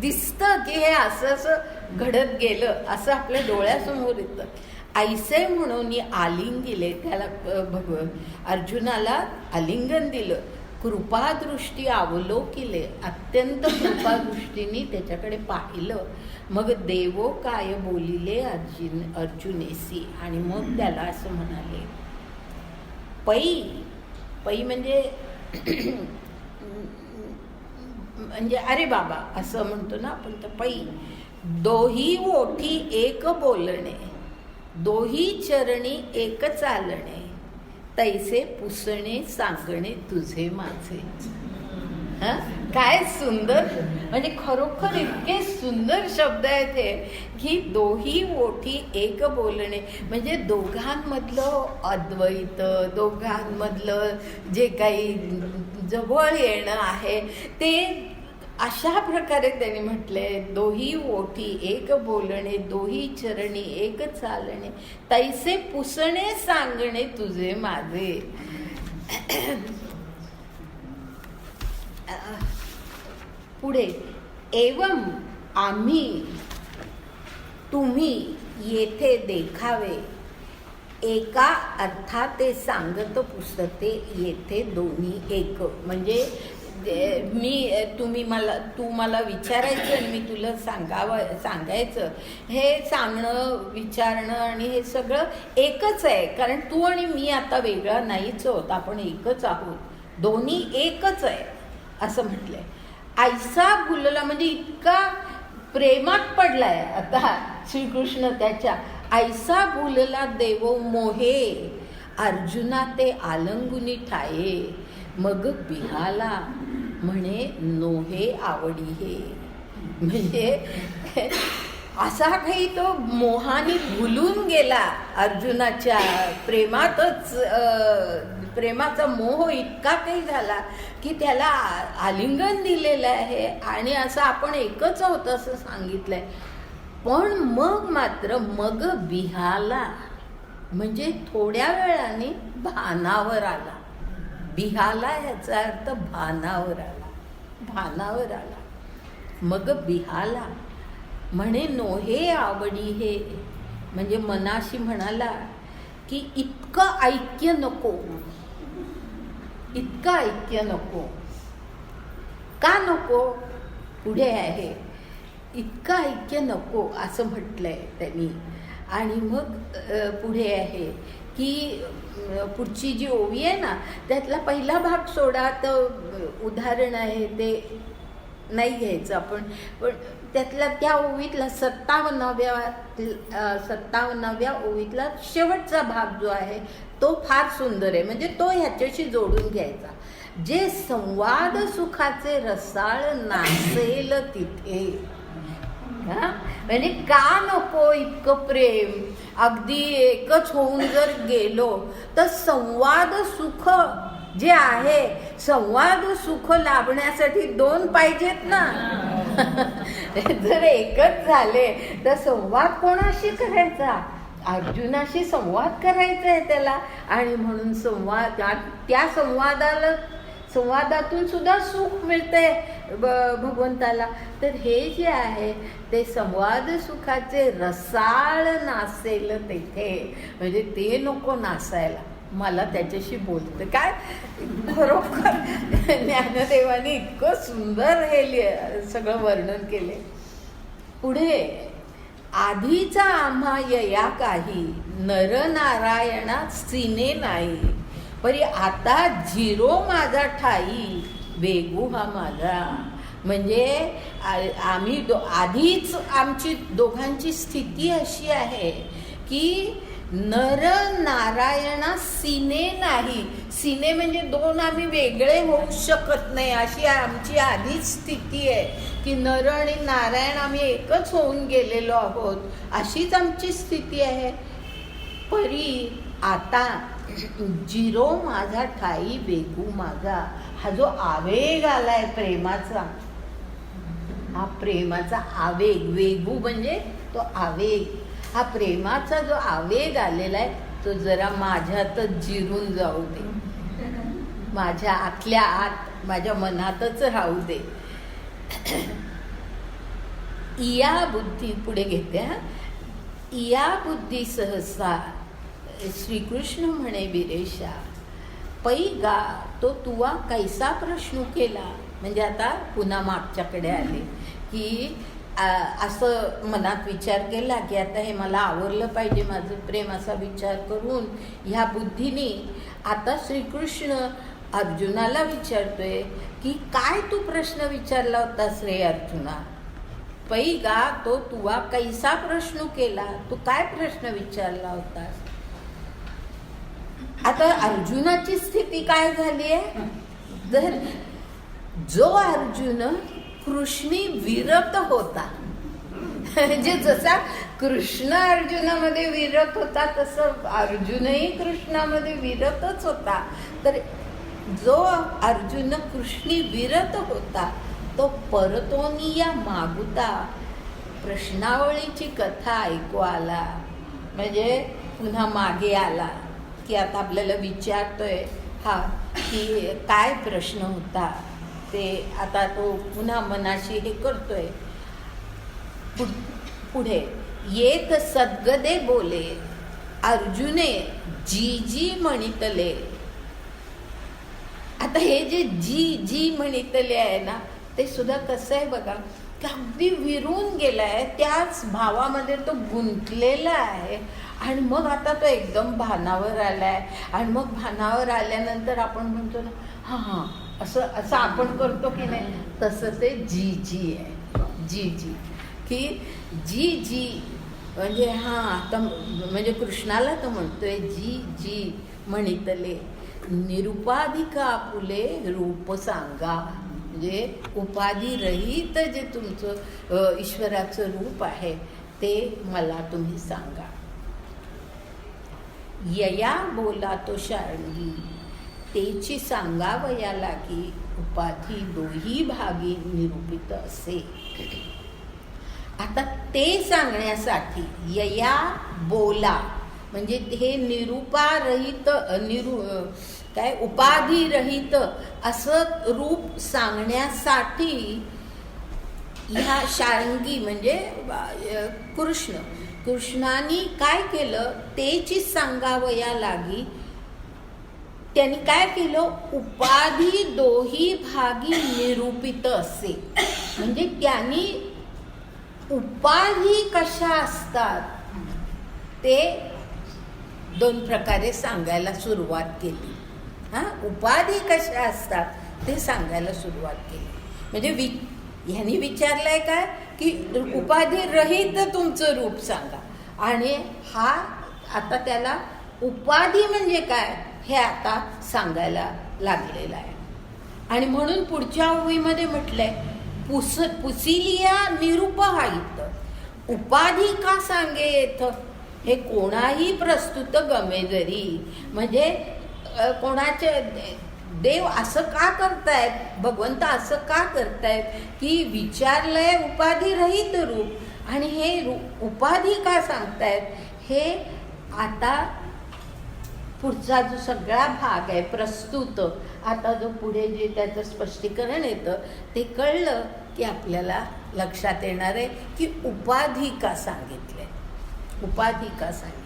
दिसतं की हे असं असं घडत गेलं, असं आपल्या डोळ्यासमोर येतं. ऐसे म्हणून आलिंगिले, त्याला अर्जुनाला आलिंगन दिलं. कृपादृष्टी अवलोकिले, अत्यंत कृपादृष्टीने त्याच्याकडे पाहिलं. मग देवो काय बोलिले अर्जुनेसी, आणि मग त्याला असं म्हणाले पै म्हणजे म्हणजे अरे बाबा असं म्हणतो ना आपण, तर पै दोही ओठी एक बोलणे, दोही चरणी एक चालणे, तैसे पुसणे सांगणे तुझे माझे. काय सुंदर, म्हणजे खरोखर इतके सुंदर शब्द आहेत हे की दोही ओठी एक बोलणे, म्हणजे दोघांमधलं अद्वैत, दोघांमधलं जे काही जवळ येणं आहे ते अशा प्रकारे त्यांनी म्हटले. दोही ओठी एक बोलणे, दोही चरणी एक चालणे, तैसे पुसणे सांगणे तुझे माझे. पुढे एवं आम्ही तुम्ही येथे देखावे, एका अर्थाते सांगत पुसते येथे दोन्ही एक. म्हणजे तू मला विचारायचं आणि मी तुला सांगायचं, हे सांगणं विचारणं आणि हे सगळं एकच आहे, कारण तू आणि मी आता वेगळा नाहीच आहोत, आपण एकच आहोत, दोन्ही एकच आहे असं म्हटलंय. ऐसा भुलला म्हणजे इतका प्रेमात पडलाय आता श्रीकृष्ण त्याच्या. ऐसा भुलला देवो मोहे, अर्जुना ते आलंगुनी ठाये, मग बिहाला म्हणे नोहे आवडी हे. म्हणजे असा काही तो मोहाने भुलून गेला अर्जुनाच्या प्रेमातच. प्रेमाचा मोह इतका काही झाला की त्याला आलिंगन दिलेलं आहे आणि असं आपण एकच आहोत असं सांगितलंय. पण मग मात्र मग बिहाला म्हणजे थोड्या वेळाने भानावर आला. बिहाला याचा अर्थ भानावर आला, भानावर आला. मग बिहाला म्हणे नोहे आवडी हे, म्हणजे मनाशी म्हणाला की इतकं ऐक्य नको, इतकं ऐक्य नको. का नको? पुढे आहे इतकं ऐक्य नको असं म्हटलंय त्यांनी. आणि मग पुढे आहे की पुढची जी ओवी आहे ना त्यातला पहिला भाग सोडा, तर उदाहरण आहे ते नाही घ्यायचं आपण. पण त्यातला त्या ओवीतला 57व्या ओवीतला शेवटचा भाग जो आहे तो फार सुंदर आहे. म्हणजे तो ह्याच्याशी जोडून घ्यायचा. जे संवाद सुखाचे रसाळ नासेल तिथे. म्हणजे का नको इतकं प्रेम? अगदी एकच होऊन जर गेलो तर संवाद सुख जे आहे, संवाद सुख लाभण्यासाठी दोन पाहिजेत ना. जर एकच झाले तर संवाद कोणाशी करायचा? अर्जुनाशी संवाद करायचा आहे त्याला. आणि म्हणून संवाद, त्या संवादातून सुद्धा सुख मिळते भगवंताला. तर हे जे आहे ते संवाद सुखाचे रसाळ नासेल तेथे, म्हणजे ते नको नासायला. मला त्याच्याशी बोलतं काय खरोखर ज्ञानदेवाने इतकं सुंदर हे सगळं वर्णन केले. पुढे आधीचा आम्हा यया काही नरनारायणा सीने नाही, परी आता झिरो माझा ठाई वेगू हा माझा. म्हणजे आम्ही आधीच आमची दोघांची स्थिती अशी आहे की नर नारायणा सीने नाही. सीने म्हणजे दोन आम्ही वेगळे होऊ शकत नाही अशी आमची आधीच स्थिती आहे की नर आणि नारायण आम्ही एकच होऊन गेलेलो आहोत, अशीच आमची स्थिती आहे. परी आता जिरो माझा ठाई वेगू माझा. हा जो आवेग आलाय प्रेमाचा, हा प्रेमाचा आवेग, वेगू म्हणजे तो आवेग, हा प्रेमाचा जो आवेग आलेला आहे तो जरा माझ्यातच जिरून जाऊ दे, माझ्या आतल्या आत माझ्या मनातच राहू दे. इया बुद्धी पुढे घेते. इया बुद्धी सहसा श्रीकृष्ण म्हणे विरेशा, पै गा तो तुवा कैसा प्रश्न केला. म्हणजे आता पुन्हा मागच्याकडे आले की असं मनात विचार केला की आता हे मला आवरलं पाहिजे माझं प्रेम, असा विचार करून ह्या बुद्धीने आता श्रीकृष्ण अर्जुनाला विचारतोय की काय तू प्रश्न विचारला होतास रे अर्जुना. पै गा तो तुवा कैसा प्रश्न केला, तू काय प्रश्न विचारला होतास. आता अर्जुनाची स्थिती काय झाली आहे? जर जो अर्जुन कृष्णी विरत होता, म्हणजे जसा कृष्ण अर्जुनामध्ये विरत होता तसं अर्जुनही कृष्णामध्ये विरतच होता. तर जो अर्जुन कृष्णी विरत होता तो परतोनिया मागुता प्रश्नावळीची कथा ऐकू आला. म्हणजे पुन्हा मागे आला की आता आपल्याला विचारतोय हा की काय प्रश्न होता ते आता तो पुन्हा मनाशी हे करतोय. पुढे येत सद्गदे बोले अर्जुने जी जी म्हणितले. आता हे जे जी जी म्हणितले आहे ना ते सुद्धा कसं आहे बघा की अगदी विरून गेलाय, त्याच भावामध्ये तो गुंतलेला आहे. आणि मग आता तो एकदम भानावर आलाय. आणि मग भानावर आल्यानंतर आपण म्हणतो ना हां हां असं आपण करतो की नाही, तसं ते जी जी आहे. जी जी की जी जी म्हणजे हां आता म्हणजे कृष्णाला तर म्हणतोय जी जी म्हणितले निरुपाधिका आपुले रूप सांगा. म्हणजे उपाधी रहित जे तुमचं ईश्वराचं रूप आहे ते मला तुम्ही सांगा. यया बोला तो शार्ंगी तेची सांगावया लागी उपाधी दोही भागी निरूपित असे. आता ते सांगण्यासाठी यया बोला म्हणजे हे निरूपारहित काय उपाधिरहित असं रूप सांगण्यासाठी ह्या शार्ंगी म्हणजे कृष्णाने काय केलं तेची सांगावया लागी. त्यांनी काय केलं उपाधी दोही भागी निरूपित असे. म्हणजे त्यांनी उपाधी कशा असतात ते दोन प्रकारे सांगायला सुरुवात केली. उपाधी कशा असतात ते सांगायला सुरुवात केली. म्हणजे ह्यांनी विचारलंय काय की उपाधी रहित तुमचं रूप सांगा. आणि हा आता त्याला उपाधी म्हणजे काय हे आता सांगायला लागलेलं आहे. आणि म्हणून पुढच्या ओळीमध्ये म्हटलंय पुसिलिया निरुपहायित उपाधी का सांगे येथ हे कोणाही प्रस्तुत गमे जरी. म्हणजे कोणाचे देव असं का करतायत भगवंत असं का करतायत की विचारलंय उपाधी रहित रूप आणि हे उपाधी का सांगतायत हे आता पुढचा जो सगळा भाग आहे प्रस्तुत आता जो पुढे जे त्याचं स्पष्टीकरण येतं ते कळलं की आपल्याला लक्षात येणार आहे की उपाधी का सांगितलंय उपाधी का सांगितलंय.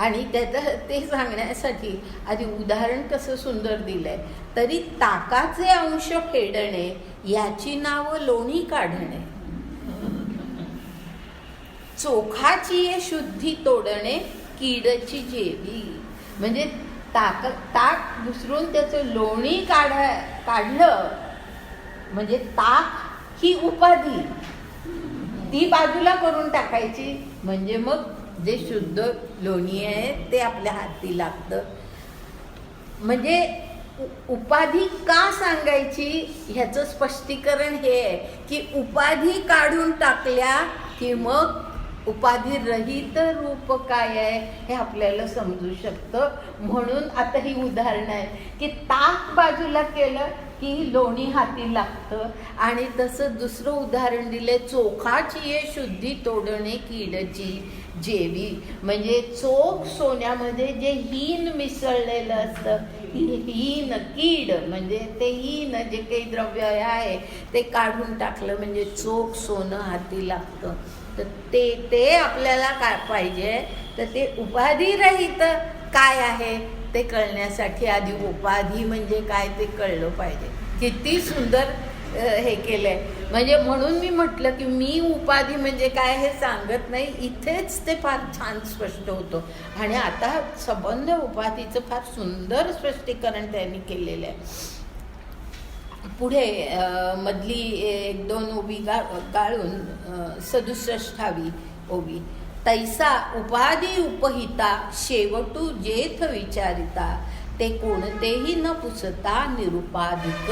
आणि त्याचं ते सांगण्यासाठी आधी उदाहरण कसं सुंदर दिलंय. तरी ताकाचे अंश फेडणे याची नावं लोणी काढणे चोखाची शुद्धी तोडणे कीडची जेवी. म्हणजे ताक दुसरून त्याचं लोणी काढलं म्हणजे ताक ही उपाधी ती बाजूला करून टाकायची म्हणजे मग जे शुद्ध लोणी आहे ते आपल्या हाती लागतं. म्हणजे उपाधी का सांगायची ह्याचं स्पष्टीकरण हे आहे की उपाधी काढून टाकल्या की मग उपाधी रहित रूप काय आहे हे आपल्याला समजू शकतं. म्हणून आता ही उदाहरणं आहे की ताक बाजूला केलं की लोणी हाती लागतं. आणि तसं दुसरं उदाहरण दिलंय चोखाची ये शुद्धी तोडणे कीडची जेवी. म्हणजे चोख सोन्यामध्ये जे हीन मिसळलेलं असतं हीन कीड म्हणजे ते हीन जे काही द्रव्य आहे ते काढून टाकलं म्हणजे चोख सोनं हाती लागतं. तर ते आपल्याला काय पाहिजे तर ते उपाधी रहित काय आहे ते कळण्यासाठी आधी उपाधी म्हणजे काय ते कळलं पाहिजे. किती सुंदर हे केलंय. म्हणजे म्हणून मी म्हटलं की मी उपाधी म्हणजे काय हे सांगत नाही इथेच ते फार छान स्पष्ट होतं. आणि आता संबंध उपाधीचं फार सुंदर स्पष्टीकरण त्यांनी केलेलं आहे. पुढे मधली 1-2 ओवी गाळून 67वी ओवी. तैसा उपाधी उपहिता शेवटू जेथ विचारिता ते कोणतेही न पुसता निरुपाधिक.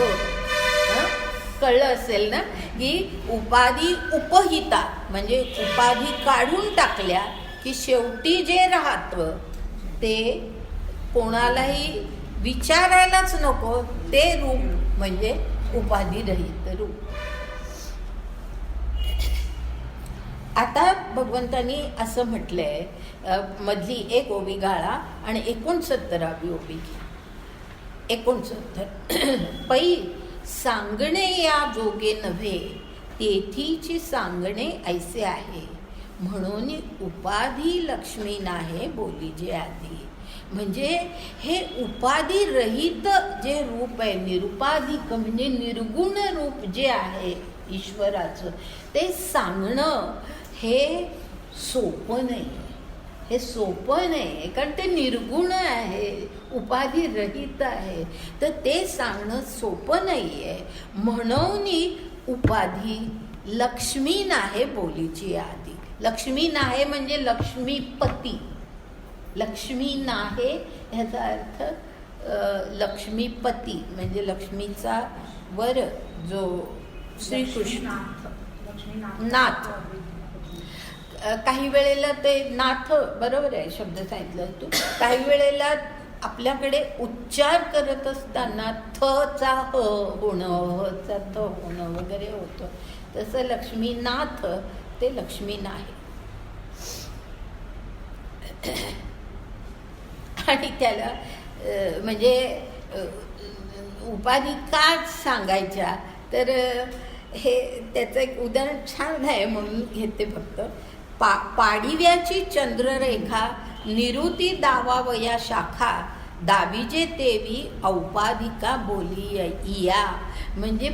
कळलं असेल ना की उपाधी उपहिता म्हणजे उपाधी काढून टाकल्या की शेवटी जे राहतं ते कोणालाही विचारायलाच नको ते रूप म्हणजे उपाधी रहित रूप. आता भगवंतांनी असं म्हटलंय मधली 1 ओवी गाळा आणि 69वी ओवी घ्या. 69 पै सांगणे या जोगे नव्हे तेथीची सांगणे ऐसे आहे म्हणून उपाधी लक्ष्मी नाहे बोली जे आधी. म्हणजे हे उपाधी रहित जे रूप आहे निरुपाधिक म्हणजे निर्गुण रूप जे आहे ईश्वराचं ते सांगणं हे सोपं नाही. हे सोपं नाही कारण ते निर्गुण आहे उपाधी रहित आहे तर ते सांगणं सोपं नाही आहे. म्हणून उपाधी लक्ष्मी नाहे बोलीची आधी. लक्ष्मी नाहे म्हणजे लक्ष्मीपती लक्ष्मी नाहे ह्याचा अर्थ लक्ष्मीपती म्हणजे लक्ष्मीचा वर जो श्रीकृष्ण नाथ. काही वेळेला ते नाथ बरोबर आहे शब्द सांगितलं तू. काही वेळेला आपल्याकडे उच्चार करत असताना थचा ह होणं, हचा थ होणं वगैरे होतं. तसं लक्ष्मीनाथ ते लक्ष्मी नाही. आणि त्याला म्हणजे उपाधी का सांगायच्या तर हे त्याचं एक उदाहरण छान आहे म्हणून घेते फक्त. पाडिव्याची चंद्ररेखा निरुती दावावया शाखा दाविजे तेवी औपाधिका बोली इया. म्हणजे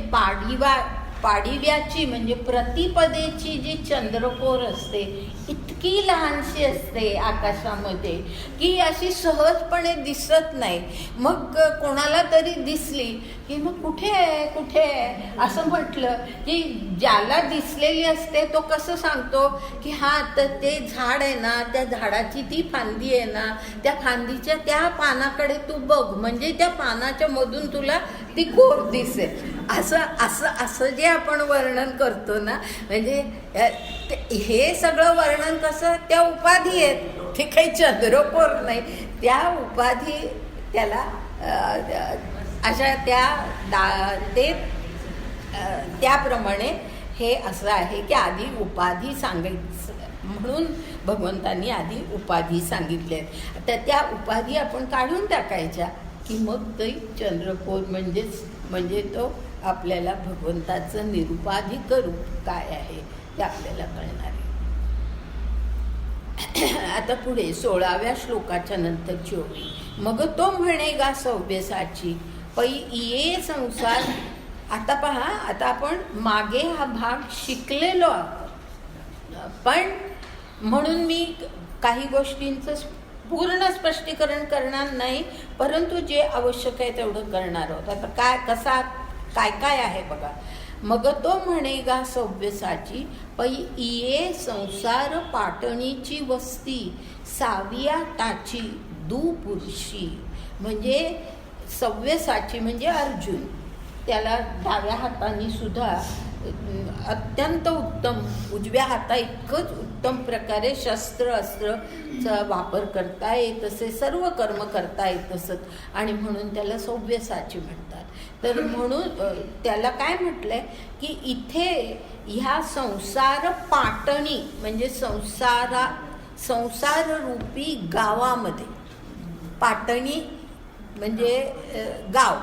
पाडिव्याची म्हणजे प्रतिपदेची जी चंद्रकोर असते इतकी लहानशी असते आकाशामध्ये की अशी सहजपणे दिसत नाही. मग कोणाला तरी दिसली की मग कुठे आहे कुठे आहे असं म्हटलं की ज्याला दिसलेली असते तो कसं सांगतो की हां तर ते झाड आहे ना, त्या झाडाची ती फांदी आहे ना, त्या फांदीच्या त्या पानाकडे तू बघ म्हणजे त्या पानाच्या मधून तुला ती कोर दिसेल. असं असं असं जे आपण वर्णन करतो ना, म्हणजे हे सगळं वर्णन कसं त्या उपाधी आहेत, ते काही चंद्रकोर नाही. त्या उपाधी त्याला अशा त्याप्रमाणे हे असं आहे की आधी उपाधी सांगायचं म्हणून भगवंतांनी आधी उपाधी सांगितले. तर त्या उपाधी आपण काढून टाकायच्या की मग ते चंद्रकोर म्हणजे तो आपल्याला भगवंताचं निरुपाधिक रूप काय आहे ते आपल्याला कळणार आहे. आता पुढे 16व्या श्लोकाच्या नंतरची ओळी. मग तो म्हणेगा सव्यसाची पै ये संसार. आता पहा, आता आपण मागे हा भाग शिकलेलो आहोत, पण म्हणून मी काही गोष्टींचं पूर्ण स्पष्टीकरण करणार नाही, परंतु जे आवश्यक आहे तेवढं करणार आहोत. आता काय आहे बघा. मग तो म्हणेगा सव्यसाची पै इये संसार पाटणीची वस्ती साविया टाची दुपुरुषी. म्हणजे सव्यसाची म्हणजे अर्जुन, त्याला डाव्या हाताने सुद्धा अत्यंत उत्तम, उजव्या हाता इतकंच उत्तम प्रकारे शस्त्र अस्त्रचा वापर करता येत असे, सर्व कर्म करता येत असत आणि म्हणून त्याला सव्यसाची म्हणतात. तर म्हणून त्याला काय म्हटलंय की इथे ह्या संसार पाटणी म्हणजे संसार रूपी गावामध्ये, पाटणी म्हणजे गाव,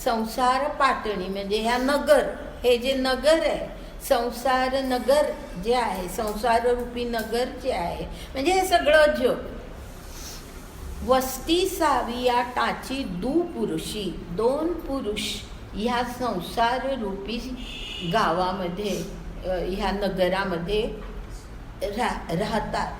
संसार पाटणी म्हणजे ह्या नगर, हे जे नगर आहे संसार नगर जे आहे, संसार रूपी नगर जे आहे म्हणजे हे सगळं जग. वस्ती साविया टाची दुपुरुषी, दोन पुरुष ह्या संसार रूपी गावामध्ये ह्या नगरामध्ये राहतात.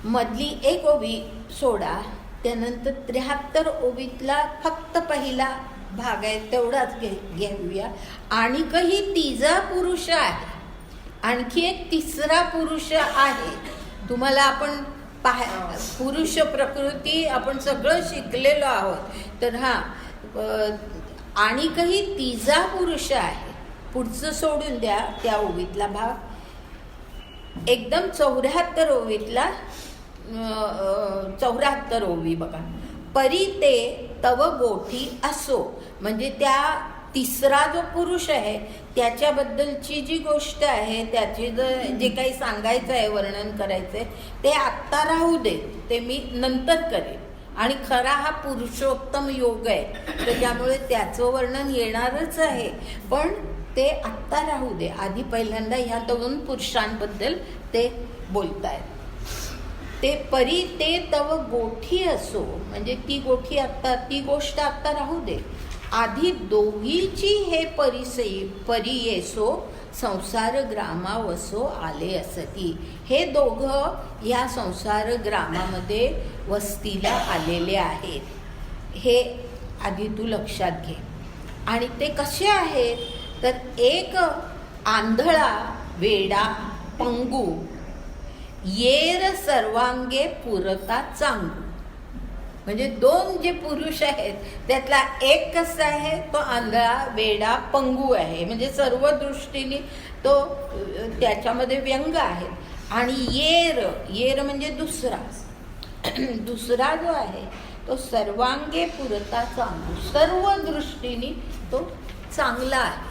मधली एक ओवी सोडा, त्यानंतर 73 ओवीतला फक्त पहिला भाग आहे तेवढाच घेऊया. आणि काही तिजा पुरुष आहे, आणखी एक तिसरा पुरुष आहे. तुम्हाला आपण पुरुष प्रकृती आपण सगळं शिकलेलो आहोत. तर आणि काही तिजा पुरुष आहे. पुढचं सोडून द्या त्या ओवीतला भाग. एकदम 74 ओवीतला 74 ओवी बघा. परी ते तव गोठी असो, म्हणजे त्या तिसरा जो पुरुष आहे त्याच्याबद्दलची जी गोष्ट आहे, त्याचे जे काही सांगायचं आहे, वर्णन करायचं आहे ते आत्ता राहू दे, ते मी नंतर करेन. आणि खरा हा पुरुषोत्तम योग आहे, तर त्यामुळे त्याचं वर्णन येणारच आहे, पण ते आत्ता राहू दे. आधी पहिल्यांदा ह्या 2 पुरुषांबद्दल ते बोलतायत. ते परी ते तव गोठी असो, म्हणजे ती गोठी आत्ता, ती गोष्ट आत्ता राहू दे. आधी दोघीची हे परी येसो संसार ग्रामावसो आले असती. हे दोघं या संसार ग्रामामध्ये वस्तीला आलेले आहेत, हे आधी तू लक्षात घे. आणि ते कसे आहेत तर एक आंधळा, वेडा, पंगू, येर सर्वांगे पुरता चांगू. म्हणजे दोन जे पुरुष आहेत त्यातला एक कसा आहे, तो आंधळा, वेडा, पंगू आहे. म्हणजे सर्व दृष्टीने तो त्याच्यामध्ये व्यंग आहे. आणि येर म्हणजे दुसरा जो आहे तो सर्वांगे पुरता चांगू, सर्व दृष्टीने तो चांगला आहे.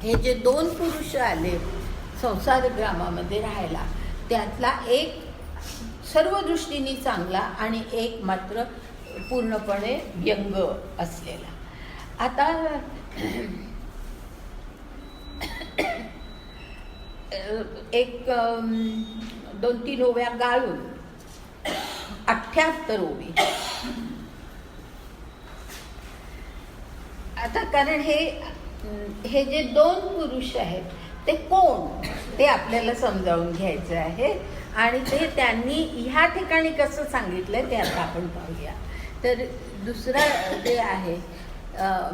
हे जे दोन पुरुष आले संसार ग्रामामध्ये राहायला, त्यातला एक सर्व दृष्टीने चांगला आणि एक मात्र पूर्णपणे व्यंग असलेला. आता एक 2-3 ओव्या गाळून 78 ओवी. आता कारण हे जे दोन पुरुष आहेत ते कोण, ते आपल्याला समजावून घ्यायचं आहे. आणि ते त्यांनी ह्या ठिकाणी कसं सांगितलं ते आता आपण पाहूया. तर दुसरा जे आहे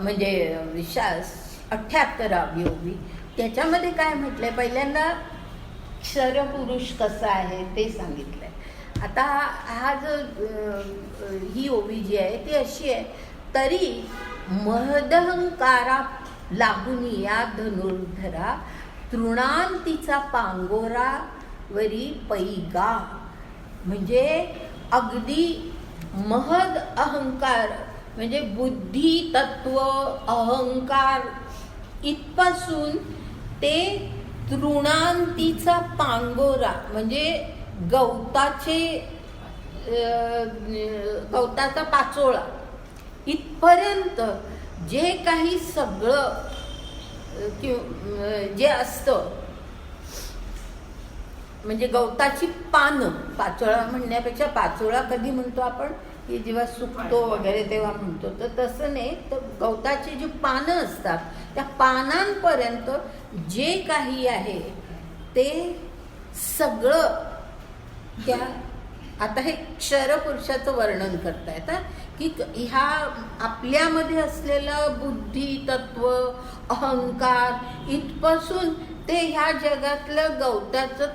म्हणजे 78वी ओवी, त्याच्यामध्ये काय म्हटलंय, पहिल्यांदा क्षरपुरुष कसा आहे ते सांगितलंय. आता हा जो ही ओवी जी आहे ती अशी आहे, तरी महदहंकारा लागून या धनुर्धरा तृणांतीचा पांगोरा वरी पैगा. म्हणजे अगदी महद अहंकार म्हणजे बुद्धी, तत्व, अहंकार इथपासून ते तृणांतीचा पांगोरा म्हणजे गवताचा पाचोळा इथपर्यंत जे काही सगळं जे असतं, म्हणजे गवताची पानं, पाचोळा म्हणण्यापेक्षा पाचोळा कधी म्हणतो आपण की जेव्हा सुकतो वगैरे तेव्हा म्हणतो, तर तसं नाही. तर गवताची जी पानं असतात त्या पानांपर्यंत जे काही आहे ते सगळं त्या. आता हे क्षरपुरुषाचं वर्णन करतायत की ह्या आपल्यामध्ये असलेलं बुद्धी, तत्व, अहंकार इथपासून ते ह्या जगातलं गवताचं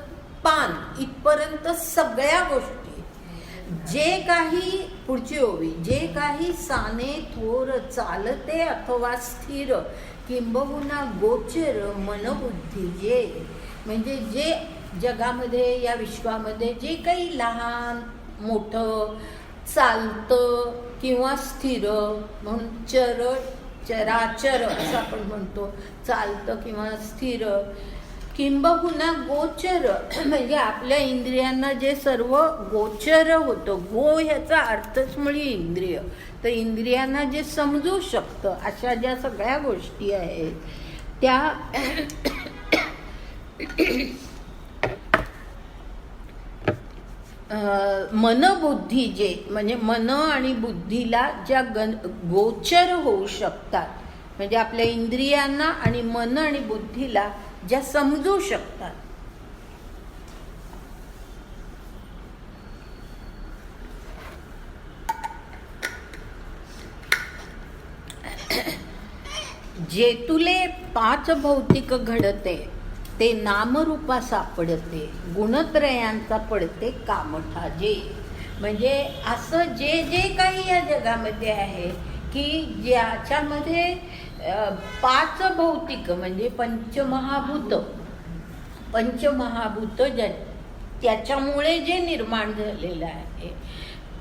पान इथपर्यंत सगळ्या गोष्टी, जे काही पुढची ओवी, जे काही साने थोर चालते अथवा स्थिर किंबहुना गोचर मनबुद्धी, जे म्हणजे जे जगामध्ये या विश्वामध्ये जे काही लहान मोठं चालतं किंवा स्थिर म्हणून चराचर असं आपण म्हणतो, चालतं किंवा स्थिर, किंबहुना गोचर म्हणजे आपल्या इंद्रियांना जे सर्व गोचर होतं. गो ह्याचा अर्थच मुळी इंद्रिय. तर इंद्रियांना जे समजू शकतं अशा ज्या सगळ्या गोष्टी आहेत त्या मनबुद्धी, जे म्हणजे मन आणि बुद्धीला ज्या गोचर होऊ शकतात, म्हणजे आपल्या इंद्रियांना आणि मन आणि बुद्धीला ज्या समजू शकतात, जे तुले 5 भौतिक घडते ते नामरूपा सापडते, गुणत्रयांचा पडते कामठा. जे म्हणजे असं जे जे काही या जगामध्ये आहे की ज्याच्यामध्ये 5 भौतिक म्हणजे पंचमहाभूत त्याच्यामुळे जे निर्माण झालेलं आहे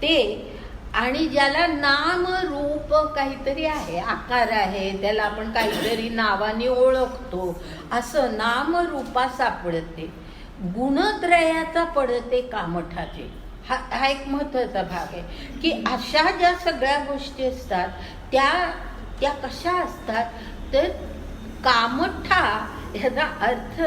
ते, आणि ज्याला नाम रूप काहीतरी आहे, आकार आहे, त्याला आपण काहीतरी नावाने ओळखतो, असं नाम रूपा सापडते, गुणत्रयाचा पडते कामठाचे. हा एक महत्वाचा भाग आहे की अशा ज्या सगळ्या गोष्टी असतात त्या कशा असतात, तर कामठा ह्याचा अर्थ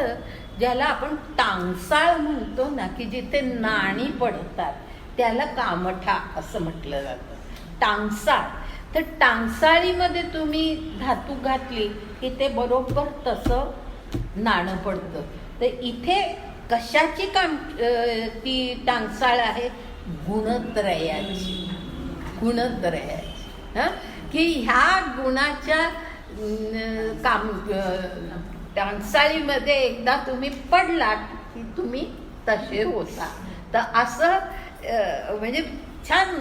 ज्याला आपण टांगसाळ म्हणतो ना, की जिथे नाणी पडतात त्याला कामठा असं म्हटलं जातं. टांगसाळ, तर टांगसाळीमध्ये तुम्ही धातू घातली की ते बरोबर तसं नाणं पडतं. तर इथे कशाची ती टांगसाळ आहे, गुणत्रयाची. की ह्या गुणाच्या टांगसाळीमध्ये एकदा तुम्ही पडलात की तुम्ही तसे होता. तर असं म्हणजे छान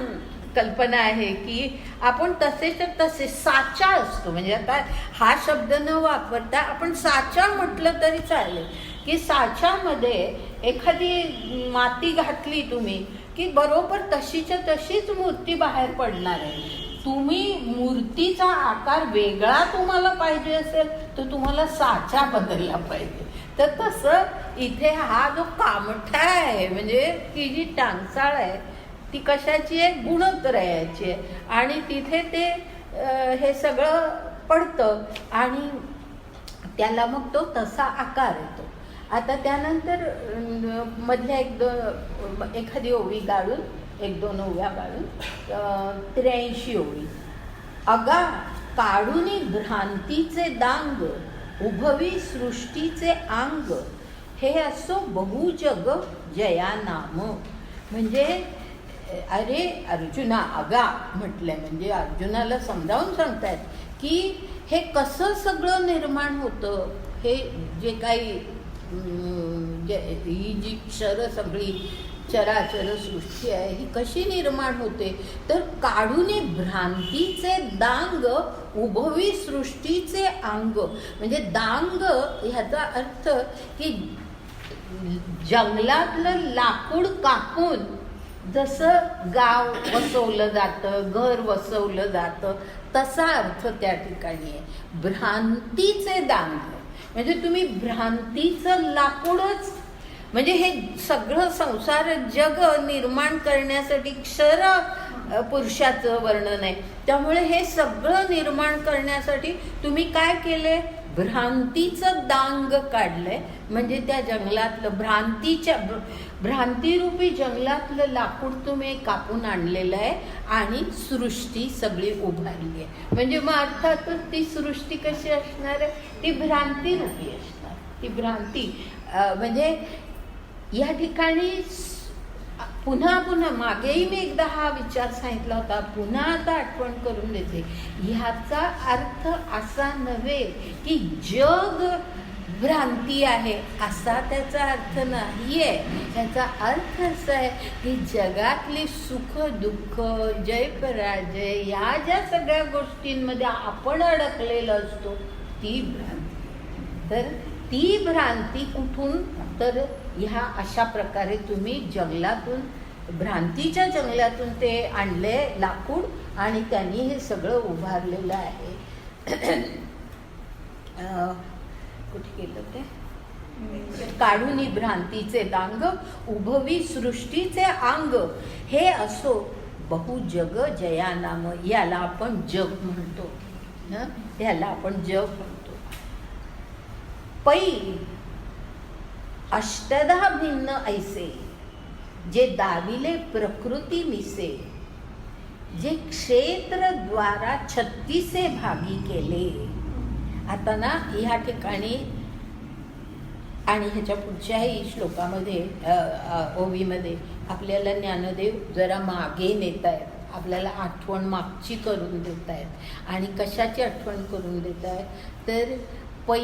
कल्पना आहे की आपण तसेच्या तसे साचा असतो. म्हणजे आता हा शब्द न वापरता आपण साचा म्हटलं तरी चालेल की साच्यामध्ये एखादी माती घातली तुम्ही की बरोबर तशीच्या तशीच मूर्ती बाहेर पडणार आहे. तुम्ही मूर्तीचा आकार वेगळा तुम्हाला पाहिजे असेल तर तुम्हाला साचा बदलला पाहिजे. तर तसं इथे हा जो कामठा आहे म्हणजे ती जी टांगसाळ आहे ती कशाची आहे? गुणत्रयाची आहे. आणि तिथे ते हे सगळं पडतं आणि त्याला मग तो तसा आकार येतो. आता त्यानंतर मधल्या एखादी ओवी गाळून 1-2 ओव्या गाळून 83 ओळी. अगा काढूनी भ्रांतीचे दांग उभवी सृष्टीचे अंग हे असो बहुजग जया नाम. म्हणजे अरे अर्जुना, अगा म्हटलंय म्हणजे अर्जुनाला समजावून सांगतायत की हे कसं सगळं निर्माण होतं. हे जे काही ही जी सगळी चराचर सृष्टी आहे ही कशी निर्माण होते. तर काढून भ्रांतीचे दांग उभवी सृष्टीचे अंग. म्हणजे दांग ह्याचा अर्थ की जंगलातलं लाकूड कापून जसं गाव वसवलं जातं, घर वसवलं जातं, तसा अर्थ त्या ठिकाणी आहे. भ्रांतीचे दांग म्हणजे तुम्ही भ्रांतीचं लाकूडच. म्हणजे हे सगळं संसार जग निर्माण करण्यासाठी क्षर पुरुषाचं वर्णन आहे. त्यामुळे हे सगळं निर्माण करण्यासाठी तुम्ही काय केले? भ्रांतीचं दांग काढलंय. म्हणजे त्या जंगलातलं भ्रांतिरूपी जंगलातलं लाकूड तुम्ही कापून आणलेलं आहे आणि सृष्टी सगळी उभारली आहे. म्हणजे मग अर्थातच ती सृष्टी कशी असणार आहे? ती भ्रांतिरूपी असणार. ती भ्रांती म्हणजे या ठिकाणी पुन्हा मागेही मी एकदा हा विचार सांगितला होता, पुन्हा आता आठवण करून देते. ह्याचा अर्थ असा नव्हे की जग भ्रांती आहे असा त्याचा अर्थ नाही आहे. त्याचा अर्थ असा आहे की जगातली सुख दुःख जय पराजय या ज्या सगळ्या गोष्टींमध्ये आपण अडकलेलो असतो ती भ्रांती. तर ती भ्रांती कुठून? तर ह्या अशा प्रकारे तुम्ही जंगलातून भ्रांतीच्या जंगलातून ते आणले लाकूड आणि त्यांनी हे सगळं उभारलेलं आहे. कुठे गेलं ते? काढून भ्रांतीचे दांग उभवी सृष्टीचे अंग हे असो बहुजग जया नाम. याला आपण जग म्हणतो. याला आपण जग म्हणतो. पै अष्टधा भिन्न ऐसे जे दाविले प्रकृती मिसे जे क्षेत्र द्वारा 36 भागी केले. आता ना ह्या ठिकाणी आणि ह्याच्या पुढच्याही श्लोकामध्ये ओवीमध्ये आपल्याला ज्ञानदेव जरा मागे नेत आहेत. आपल्याला आठवण मागची करून देत आहेत. आणि कशाची आठवण करून देत आहेत? तर पै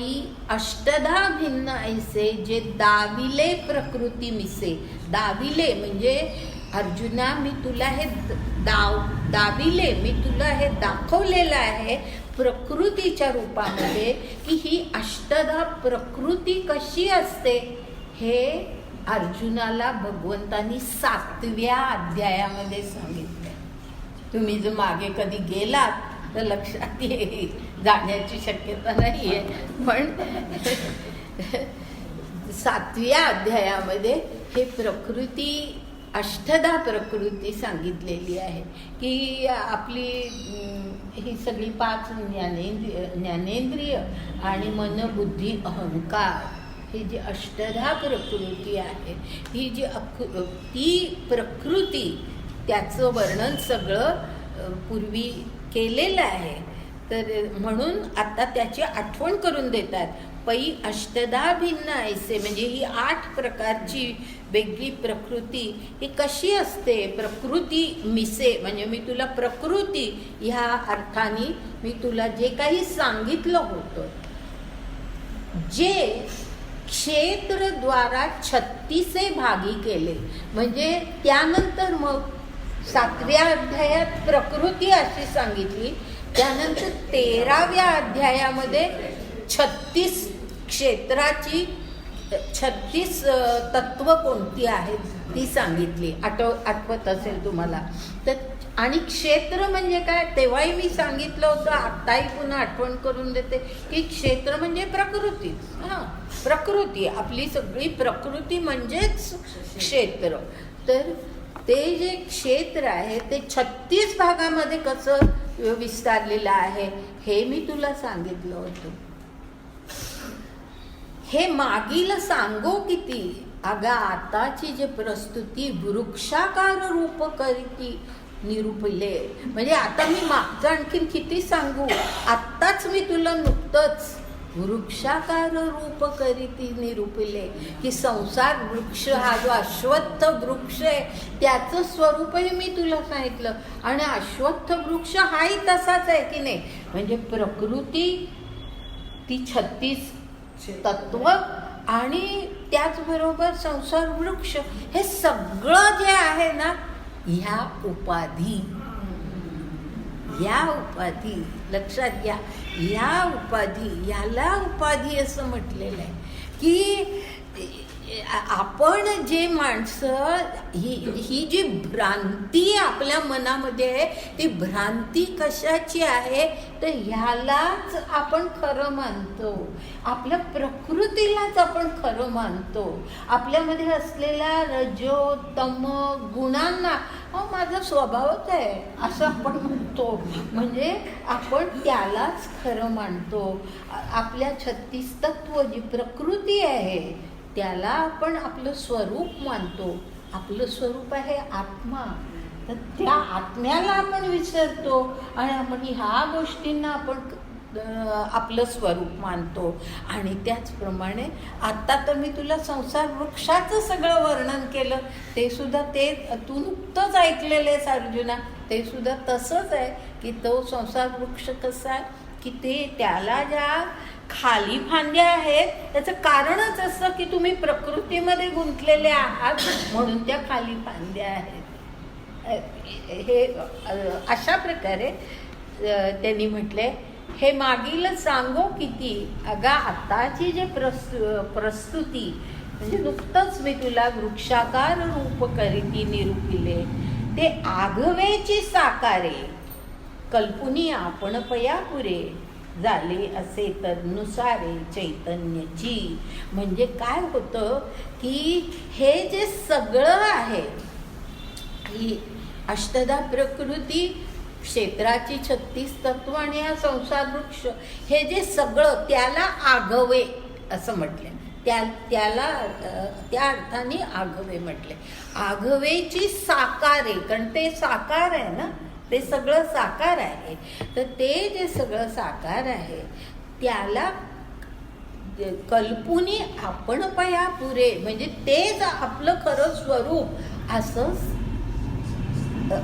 अष्टधा भिन्न ऐसे जे दाविले प्रकृती मिसे. दाविले म्हणजे अर्जुना मी तुला हे दाविले मी तुला हे दाखवलेलं आहे प्रकृतीच्या रूपामध्ये की ही अष्टधा प्रकृती कशी असते हे अर्जुनाला भगवंतांनी 7व्या अध्यायामध्ये सांगितलं. तुम्ही जर मागे कधी गेलात तर लक्षात येईल. जाण्याची शक्यता नाही आहे पण 7व्या अध्यायामध्ये हे प्रकृती अष्टधा प्रकृती सांगितलेली आहे की आपली ही सगळी 5 ज्ञानेंद्रिय आणि मन बुद्धी अहंकार ही जी अष्टधा प्रकृती आहे ही जी ती प्रकृती त्याचं वर्णन सगळं पूर्वी केलेलं आहे. तर म्हणून आता त्याची आठवण करून देतात. पै अष्टधा भिन्न ऐसे म्हणजे ही 8 प्रकारची वेगळी प्रकृती ही कशी असते. प्रकृती मिसे म्हणजे मी तुला प्रकृती ह्या अर्थाने मी तुला जे काही सांगितलं होतं जे क्षेत्रद्वारा 36 भागी केले. म्हणजे त्यानंतर मग 7व्या अध्यायात प्रकृती अशी सांगितली. त्यानंतर 13व्या अध्यायामध्ये 36 क्षेत्राची 36 तत्व कोणती आहेत ती सांगितली. आठवत असेल तुम्हाला. तर आणि क्षेत्र म्हणजे काय तेव्हाही मी सांगितलं होतं, आत्ताही पुन्हा आठवण करून देते की क्षेत्र म्हणजे प्रकृती. प्रकृती, आपली सगळी प्रकृती म्हणजेच क्षेत्र. तर ते जे क्षेत्र आहे ते 36 भागामध्ये कसं विस्तारलेलं आहे हे मी तुला सांगितलं होतं. हे मागील सांगो किती, अगा आताची जे प्रस्तुती वृक्षाकार रूप करीती निरूपले. म्हणजे आता मी मागचं आणखीन किती सांगू, आत्ताच मी तुला नुकतंच वृक्षाकार रूप करीती निरूपले की संसार वृक्ष हा जो अश्वत्थ वृक्ष आहे त्याचं स्वरूपही मी तुला सांगितलं. आणि अश्वत्थ वृक्ष हाही तसाच आहे की नाही. म्हणजे प्रकृती ती 36 तत्व आणि त्याचबरोबर संसार वृक्ष हे सगळं जे आहे ना, ह्या उपाधी लक्षात घ्या. या उपाधी, याला उपाधी असं म्हटलेलं आहे की आपण जे माणसं ही जी भ्रांती आपल्या मनामध्ये आहे ती भ्रांती कशाची आहे तर ह्यालाच आपण खरं मानतो. आपल्या प्रकृतीलाच आपण खरं मानतो. आपल्यामध्ये असलेल्या रजो तम गुणांना माझा स्वभावच आहे असं आपण म्हणतो. म्हणजे आपण त्यालाच खरं मानतो. आपल्या 36 तत्व जी प्रकृती आहे त्याला आपण आपलं स्वरूप मानतो. आपलं स्वरूप आहे आत्मा. तर त्या आत्म्याला आपण विसरतो आणि आपण ह्या गोष्टींना आपण आपलं स्वरूप मानतो. आणि त्याचप्रमाणे आता तर मी तुला संसार वृक्षाचं सगळं वर्णन केलं. ते सुद्धा ते तू नुकतंच ऐकलेलं आहेस अर्जुना. ते सुद्धा तसंच आहे की तो संसार वृक्ष कसा आहे की ते त्याला ज्या खाली फांद्या आहेत त्याचं कारणच असं की तुम्ही प्रकृतीमध्ये गुंतलेले आहात म्हणून त्या खाली फांद्या आहेत. हे अशा प्रकारे त्यांनी म्हटले, हे मागील सांगो किती, अगा आताची जे प्रस्तुती म्हणजे नुकतंच मी तुला वृक्षाकार रूप करीती निरूपिले ते आघवेची साकारे कल्पुनी आपण पयापुरे झाले असे तदनुसारे चैतन्याची. म्हणजे काय होतं की हे जे सगळं आहे ही अष्टधा प्रकृती, क्षेत्राची 36 तत्व आणि हा संसार वृक्ष हे जे सगळं त्याला आघवे असं म्हटले. त्याला त्या अर्थाने आघवे म्हटले. आघवेची साकारे, कारण ते साकार आहे ना, ते सगळं साकार आहे. तर ते जे सगळं साकार आहे त्याला कल्पुनी आपण पया पुरे म्हणजे तेच आपलं खरं स्वरूप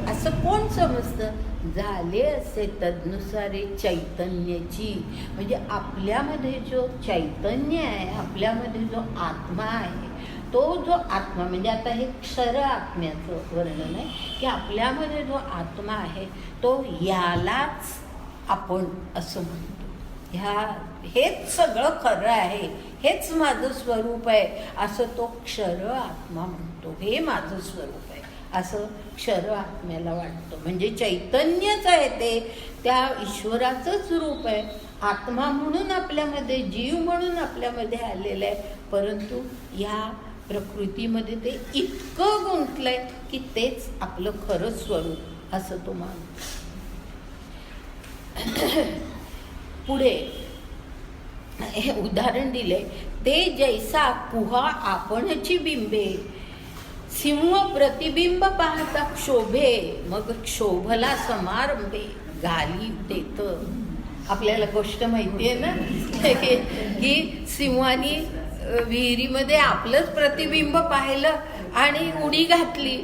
असं कोण समजतं. झाले असे तदनुसारे चैतन्याची. म्हणजे आपल्यामध्ये जो चैतन्य आहे, आपल्यामध्ये जो आत्मा आहे, तो जो आत्मा म्हणजे आता हे क्षर आत्म्याचं वर्णन आहे की आपल्यामध्ये जो आत्मा आहे तो यालाच आपण असं म्हणतो. हेच सगळं खरं आहे, हेच माझं स्वरूप आहे असं तो क्षर आत्मा म्हणतो. हे माझं स्वरूप आहे असं क्षर आत्म्याला वाटतं. म्हणजे चैतन्यच आहे ते, त्या ईश्वराचंच रूप आहे. आत्मा म्हणून आपल्यामध्ये, जीव म्हणून आपल्यामध्ये आलेलं आहे. परंतु ह्या प्रकृतीमध्ये ते इतकं गुंतलंय की तेच आपलं खरं स्वरूप असं तो मानतो. पुढे हे उदाहरण दिले, ते जैसा कुहा आपणची बिंबे सिंह प्रतिबिंब पाहता क्षोभे मग क्षोभला समारंभे घाली देत. आपल्याला गोष्ट माहिती आहे ना की सिंहानी विहिरीमध्ये आपलंच प्रतिबिंब पाहिलं आणि उडी घातली.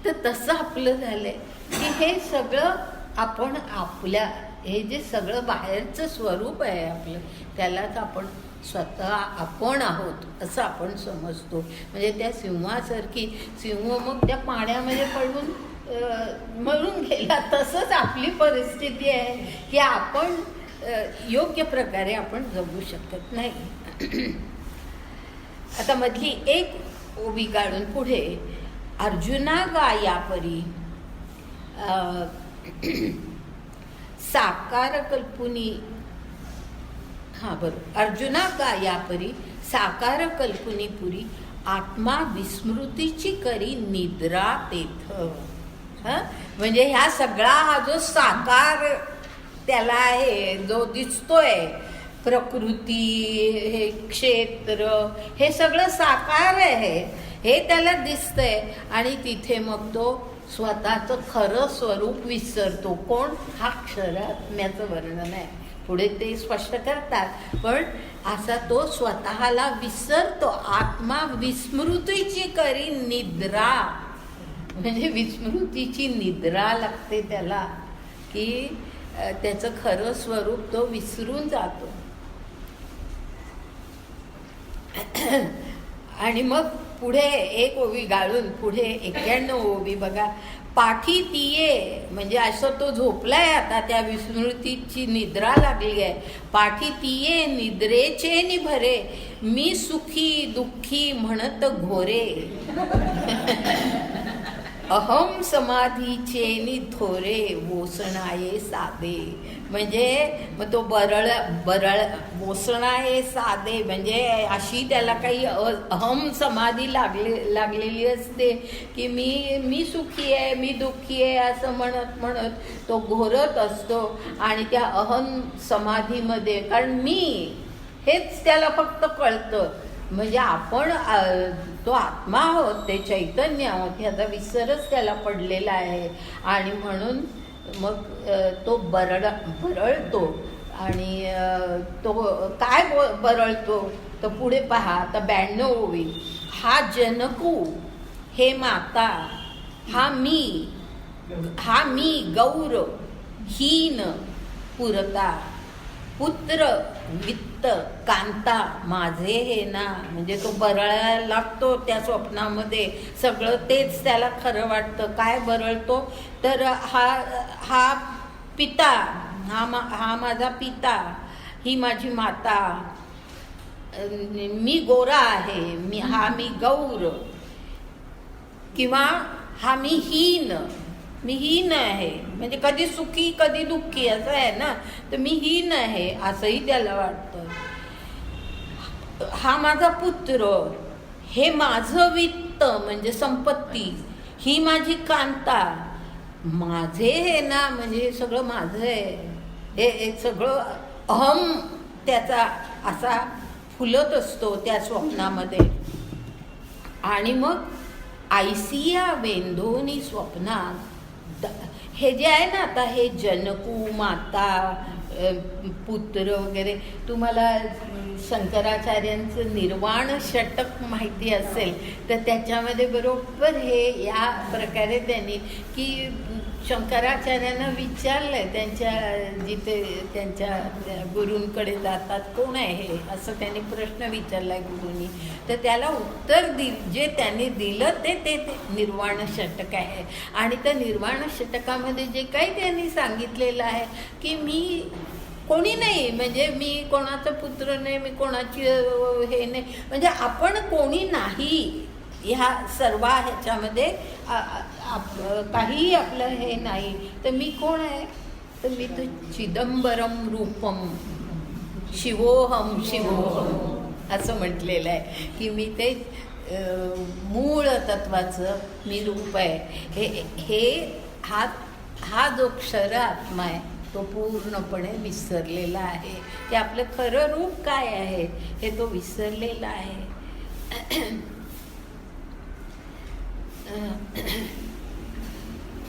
तर तसं आपलं झालंय की हे सगळं आपण आपल्या हे जे सगळं बाहेरचं स्वरूप आहे आपलं त्यालाच आपण स्वतः आपण आहोत असं आपण समजतो. म्हणजे त्या सिंहासारखी सिंह मग त्या पाण्यामध्ये पडून मरून गेला. तसंच आपली परिस्थिती आहे की आपण योग्य प्रकारे आपण जगू शकत नाही. आता मधली एक ओवी काढून पुढे अर्जुना गाया परी साकार कल्पुनी अर्जुना गाया परी साकार कल्पुनी पुरी आत्मा विस्मृतीची करी निद्रा तेथ. म्हणजे ह्या सगळा हा जो साकार त्याला आहे, जो दिसतोय, प्रकृती, हे क्षेत्र, हे सगळं साकार आहे, हे त्याला दिसतंय. आणि तिथे मग तो स्वतःचं खरं स्वरूप विसरतो. कोण? हा क्षरात्म्याचं वर्णन आहे. पुढे ते स्पष्ट करतात. पण असा तो स्वतःला विसरतो. आत्मा विस्मृतीची करी निद्रा. म्हणजे विस्मृतीची निद्रा लागते त्याला, की त्याचं खरं स्वरूप तो विसरून जातो. आणि मग पुढे एक ओवी गाळून पुढे 91 ओवी बघा. पाठी तिये, म्हणजे असं तो झोपलाय आता, त्या विस्मृतीची निद्रा लागली आहे. पाठी तिये निद्रेचे निभरे, मी सुखी दुःखी म्हणत घोरे. अहम समाधीचे निथोरे, वोसणाये साधे. म्हणजे मग तो बरळ वोसणाये साधे, म्हणजे अशी त्याला काही अहम समाधी लागलेली असते की मी सुखी आहे, मी दुःखी आहे असं म्हणत म्हणत तो घोरत असतो. आणि त्या अहम समाधीमध्ये, कारण मी हेच त्याला फक्त कळतं. म्हणजे आपण तो आत्मा आहोत, ते चैतन्य आहोत, ह्याचा विसरच त्याला पडलेला आहे. आणि म्हणून मग तो बरळतो. आणि तो काय बरळतो तर पुढे पहा. तर 92 ओवी. हा जनकू, हे माता, हा मी गौर हीन पुरता, पुत्र वित्त कांता माझे हे ना. म्हणजे तो बरळायला लागतो त्या स्वप्नामध्ये. सगळं तेच त्याला खरं वाटतं. काय बरळतो तर हा पिता, हा माझा पिता, ही माझी माता, मी गोरा आहे, मी गौर, किंवा हा मी हीन आहे. म्हणजे कधी सुखी कधी दुःखी असं आहे ना. तर मी हीन आहे असंही त्याला वाटतं. हा माझा पुत्र, हे माझं वित्त म्हणजे संपत्ती, ही माझी कांता, माझे हे ना. म्हणजे सगळं माझं आहे. हे सगळं अहम त्याचा असा फुलत असतो त्या स्वप्नामध्ये. आणि मग आयसिया वेंधोनी स्वप्नात हे जे आहे ना, आता हे जनकू, माता, पुत्र वगैरे, तुम्हाला शंकराचार्यांचं निर्वाण षटक माहिती असेल तर त्याच्यामध्ये बरोबर हे या प्रकारे त्यांनी की शंकराचार्यांना विचारलंय, जिथे त्यांच्या गुरूंकडे जातात, कोण आहे हे असं त्यांनी प्रश्न विचारलाय गुरूंनी. तर त्याला उत्तर जे त्यांनी दिलं ते निर्वाण षटक आहे. आणि त्या निर्वाण षटकामध्ये जे काही त्यांनी सांगितलेलं आहे की मी कोणी नाही, म्हणजे मी कोणाचा पुत्र नाही, मी कोणाची हे नाही, म्हणजे आपण कोणी नाही. ह्या सर्व ह्याच्यामध्ये काहीही आपलं हे नाही. तर मी कोण आहे तर मी तो चिदंबरम रूपम शिवोहम असं म्हटलेलं आहे की मी ते मूळ तत्वाचं मी रूप आहे. हा जो क्षर आत्मा आहे तो पूर्णपणे विसरलेला आहे. ते आपलं खरं रूप काय आहे हे तो विसरलेला आहे.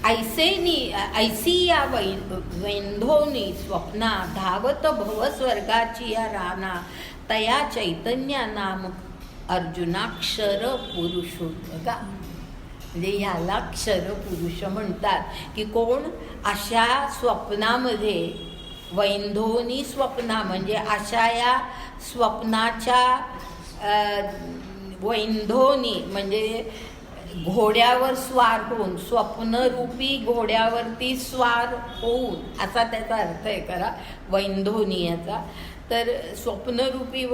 ऐसी या वेंधोनी स्वप्ना, धावत भव स्वर्गाची या राना, तया चैतन्या नाम अर्जुनाक्षर पुरुष. बघा, म्हणजे ह्याला क्षर पुरुष म्हणतात की कोण अशा स्वप्नामध्ये वैंधोनी स्वप्ना म्हणजे अशा या स्वप्नाच्या वैंधोनी म्हणजे घोड्यावर स्वार होऊन, स्वप्नरूपी घोड्यावरती स्वार होऊन असा त्याचा अर्थ आहे करा वैंधोनी याचा. तर स्वप्नरूपी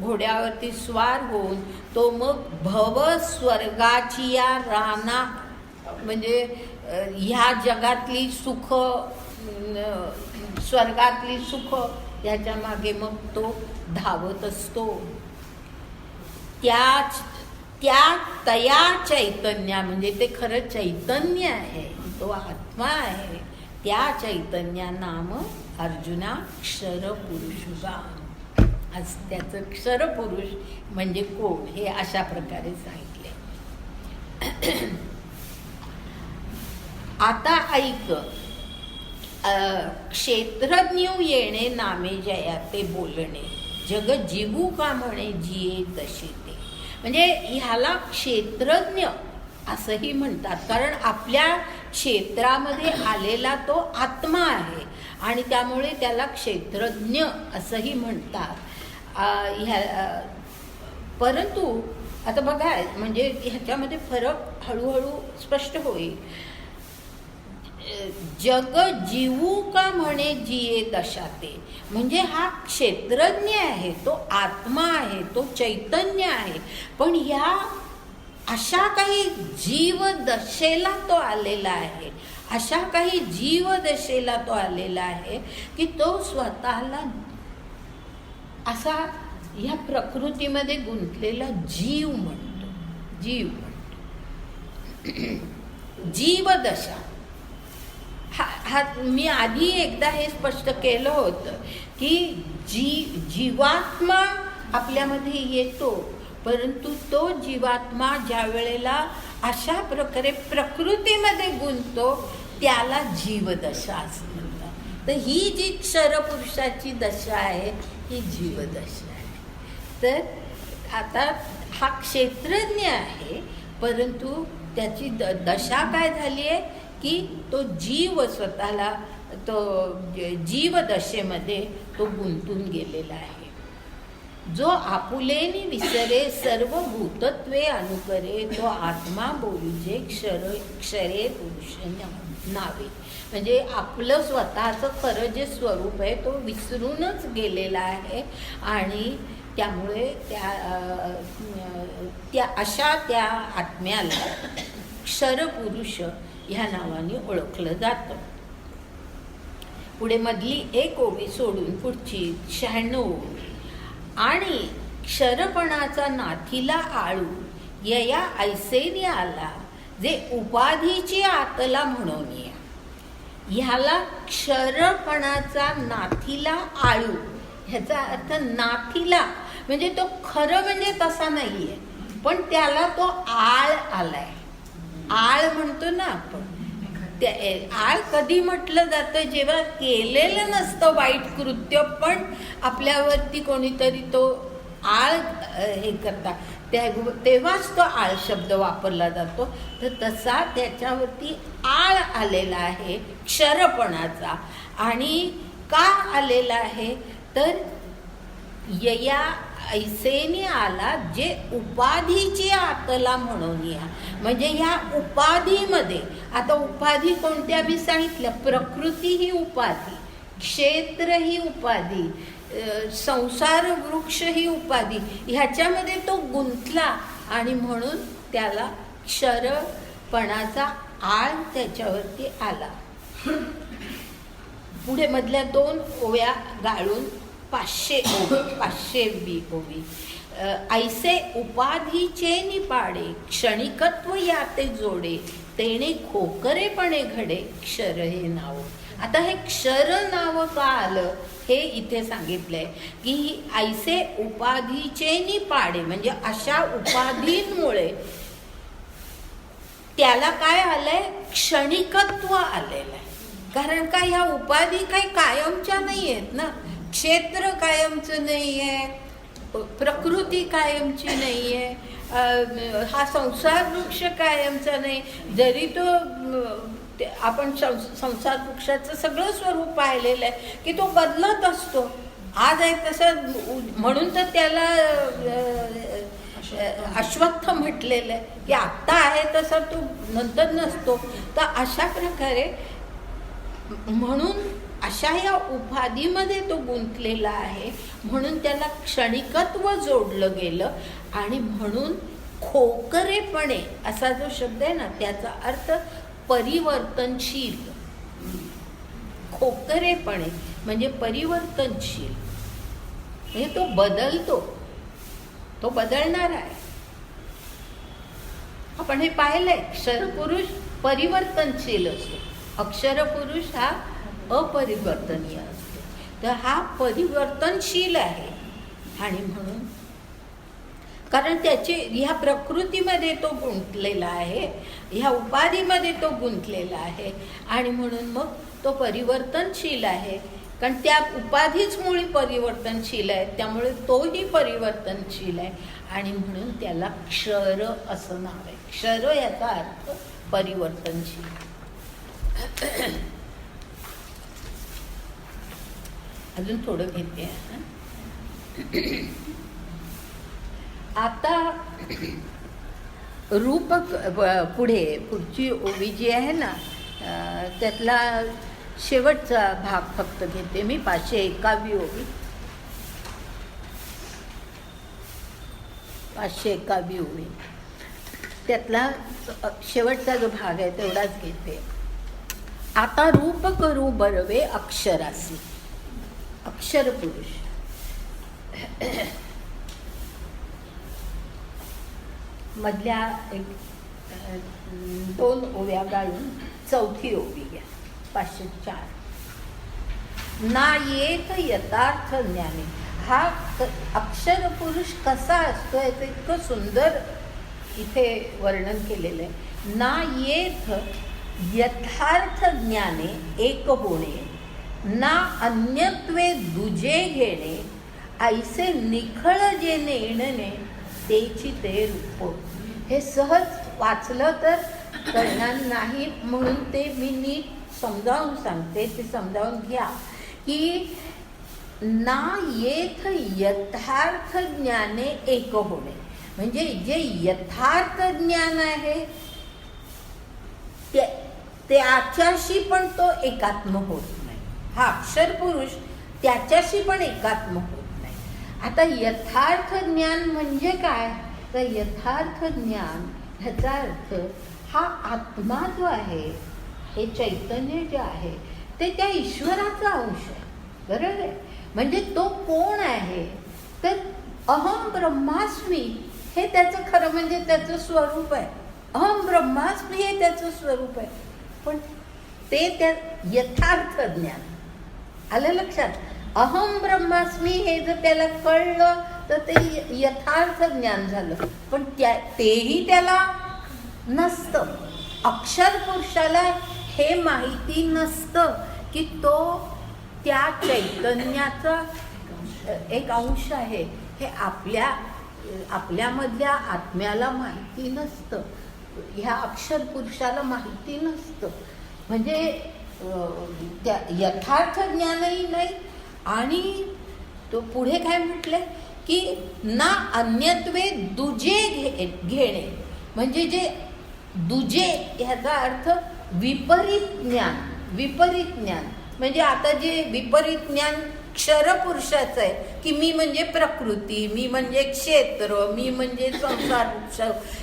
घोड्यावरती स्वार होऊन तो मग भव स्वर्गाची या राना म्हणजे ह्या जगातली सुख, स्वर्गातली सुख ह्याच्या मागे मग तो धावत असतो. तया चैतन्या म्हणजे ते खरं चैतन्य आहे, तो आत्मा आहे. त्या चैतन्या नाम अर्जुना क्षरपुरुषुगा. आज त्याचं क्षरपुरुष म्हणजे कोण हे अशा प्रकारे सांगितले. आता ऐक, क्षेत्रज्ञ येणे नामे जया ते बोलणे, जग जीवू का म्हणे जिये तसे ते. म्हणजे ह्याला क्षेत्रज्ञ असंही म्हणतात, कारण आपल्या क्षेत्रामध्ये आलेला तो आत्मा आहे आणि त्यामुळे त्याला क्षेत्रज्ञ असंही म्हणतात. परंतु आता बघा म्हणजे ह्याच्यामध्ये फरक हळूहळू स्पष्ट होईल. जग जीवू का म्हणे जिये दशा ते, म्हणजे हा क्षेत्रज्ञ आहे, तो आत्मा आहे, तो चैतन्य आहे. पण ह्या अशा काही जीवदशेला तो आलेला आहे, अशा काही जीवदशेला तो आलेला आहे की तो स्वतःला असा ह्या प्रकृतीमध्ये गुंतलेला जीव म्हणतो. जीव म्हणतो जीवदशा. हा मी आधी एकदा हे स्पष्ट केलं होतं की जीवात्मा आपल्यामध्ये येतो, परंतु तो जीवात्मा ज्या वेळेला अशा प्रकारे प्रकृतीमध्ये गुंततो त्याला जीवदशा असं म्हणतात. तर ही जी क्षरपुरुषाची दशा आहे ही जीवदशा आहे. तर आता हा क्षेत्रज्ञ आहे, परंतु त्याची दशा काय झाली आहे की तो जीव स्वतःला तो जीवदशेमध्ये तो गुंतून गेलेला आहे. जो आपुलेनी विसरे सर्व भूतत्वे अनुकरे, तो आत्मा बोलूजे क्षरे पुरुष नावे. म्हणजे आपलं स्वतःचं खरं जे स्वरूप आहे तो विसरूनच गेलेला आहे आणि त्यामुळे त्या अशा त्या आत्म्याला क्षरपुरुष ह्या नावाने ओळखलं जातं. पुढे मधली एक ओवी सोडून पुढची 96 ओवी. आणि क्षरपणाचा नाथीला आळू यया ऐसेनी आला, जे उपाधीची आतला म्हणून या. ह्याला क्षरपणाचा नाथीला आळू, ह्याचा अर्थ नाथीला म्हणजे तो खरं म्हणजे तसा नाहीये, पण त्याला तो आळ आलाय. आळ म्हणतो ना आपण, त्या आळ कधी म्हटलं जातं जेव्हा केलेलं नसतं वाईट कृत्य पण आपल्यावरती कोणीतरी तो आळ हे करतात तेव्हाच तो आळ शब्द वापरला जातो. तर तसा त्याच्यावरती आळ आलेला आहे क्षरपणाचा. आणि का आलेला आहे तर यया ऐसेनी आला, जे उपाधीची आतला म्हणून या. म्हणजे ह्या उपाधीमध्ये, आता उपाधी कोणत्या बी सांगितल्या, प्रकृती ही उपाधी, क्षेत्र ही उपाधी, संसार वृक्ष ही उपाधी, ह्याच्यामध्ये तो गुंतला आणि म्हणून त्याला क्षरपणाचा आळ त्याच्यावरती आला. पुढे मधल्या 2 ओव्या गाळून 500 ओवी. ऐसे उपाधीचे निपाडे, क्षणिकत्व याते जोडे, तेणे खोकरेपणे घडे क्षर हे नाव. आता हे क्षर नाव का आलं हे इथे सांगितलंय की ऐसे उपाधीचे निपाडे म्हणजे अशा उपाधींमुळे त्याला काय आलंय, क्षणिकत्व आलेलं आहे. कारण का ह्या उपाधी काही कायमच्या नाही आहेत ना. क्षेत्र कायमचं नाही आहे, प्रकृती कायमची नाही आहे, हा संसार वृक्ष कायमचा नाही. जरी तो ते आपण संसार वृक्षाचं सगळं स्वरूप पाहिलेलं आहे की तो बदलत असतो. आज आहे तसं, म्हणून तर त्याला अश्वत्थ म्हटलेलं आहे की आत्ता आहे तसा तो नंतर नसतो. तर अशा प्रकारे म्हणून अशा या उपाधीमध्ये तो गुंतलेला आहे, म्हणून त्याला क्षणिकत्व जोडलं गेलं. आणि म्हणून खोकरेपणे असा जो शब्द आहे ना, त्याचा अर्थ परिवर्तनशील. खोकरेपणे म्हणजे परिवर्तनशील, म्हणजे तो बदलतो, तो बदलणार आहे. आपण हे पाहिलंय, क्षरपुरुष परिवर्तनशील असतो, अक्षरपुरुष हा अपरिवर्तनीय असतो. तर हा परिवर्तनशील आहे. आणि म्हणून कारण त्याचे ह्या प्रकृतीमध्ये तो गुंतलेला आहे, ह्या उपाधीमध्ये तो गुंतलेला आहे. आणि म्हणून मग तो परिवर्तनशील आहे, कारण त्या उपाधीच मुळी परिवर्तनशील आहे, त्यामुळे तोही परिवर्तनशील आहे. आणि म्हणून त्याला क्षर असं नाव आहे. क्षर याचा अर्थ परिवर्तनशील. अजून थोडं घेते. आता रूपक पुढची ओवी जी आहे ना, त्यातला शेवटचा भाग फक्त घेते मी. 501वी ओवी, 501वी ओवी, त्यातला शेवटचा जो भाग आहे तेवढाच घेते. आता रूप करू बरवे अक्षरासी. अक्षर पुरुष. मधल्या एक 2 ओव्या गाळून 4थी ओवी घ्या. 504. ना येत यथार्थ ज्ञाने. हा अक्षर पुरुष कसा असतो याचं इतकं सुंदर इथे वर्णन केलेलं आहे. ना येथ यथार्थ ज्ञाने एक होणे, ना अन्यत्वे दुजे घेणे, ऐसे निखळ जे नेणणे तेची ते रूप. हे सहज वाचलं तर कळणार नाही, म्हणून ते मी नीट समजावून सांगते. ते समजावून घ्या की ना येथ यथार्थ ज्ञाने एक होणे, म्हणजे जे यथार्थ ज्ञान आहे त्याच्याशी पण तो एकात्म होत नाही. हा अक्षर पुरुष त्याच्याशी पण एकात्म होत नाही. आता यथार्थ ज्ञान म्हणजे काय? तर यथार्थ ज्ञान ह्याचा अर्थ हा आत्मा जो आहे, हे चैतन्य जे आहे ते त्या ईश्वराचा अंश आहे. बरोबर आहे? म्हणजे तो कोण आहे तर अहम ब्रह्मास्मी हे त्याचं खरं म्हणजे त्याचं स्वरूप आहे. अहम ब्रह्मास्मी हे त्याचं स्वरूप आहे. पण ते त्या यथार्थ ज्ञान आलं लक्षात. अहम ब्रह्मास्मी हे जर त्याला कळलं तर ते यथार्थ ज्ञान झालं. पण तेही त्याला नसतं. अक्षर पुरुषाला हे माहिती नसतं की तो त्या चैतन्याचा एक अंश आहे. हे आपल्यामधल्या आत्म्याला माहिती नसतं. ह्या अक्षर पुरुषाला माहिती नसतं. म्हणजे त्या यथार्थ ज्ञानही नाही. आणि तो पुढे काय म्हटलंय की ना अन्यत्वे दुजे घेणे, म्हणजे जे दुजे ह्याचा अर्थ विपरीत ज्ञान. विपरीत ज्ञान म्हणजे आता जे विपरीत ज्ञान क्षरपुरुषाचं आहे की मी म्हणजे प्रकृती, मी म्हणजे क्षेत्र, मी म्हणजे संसार वृक्ष,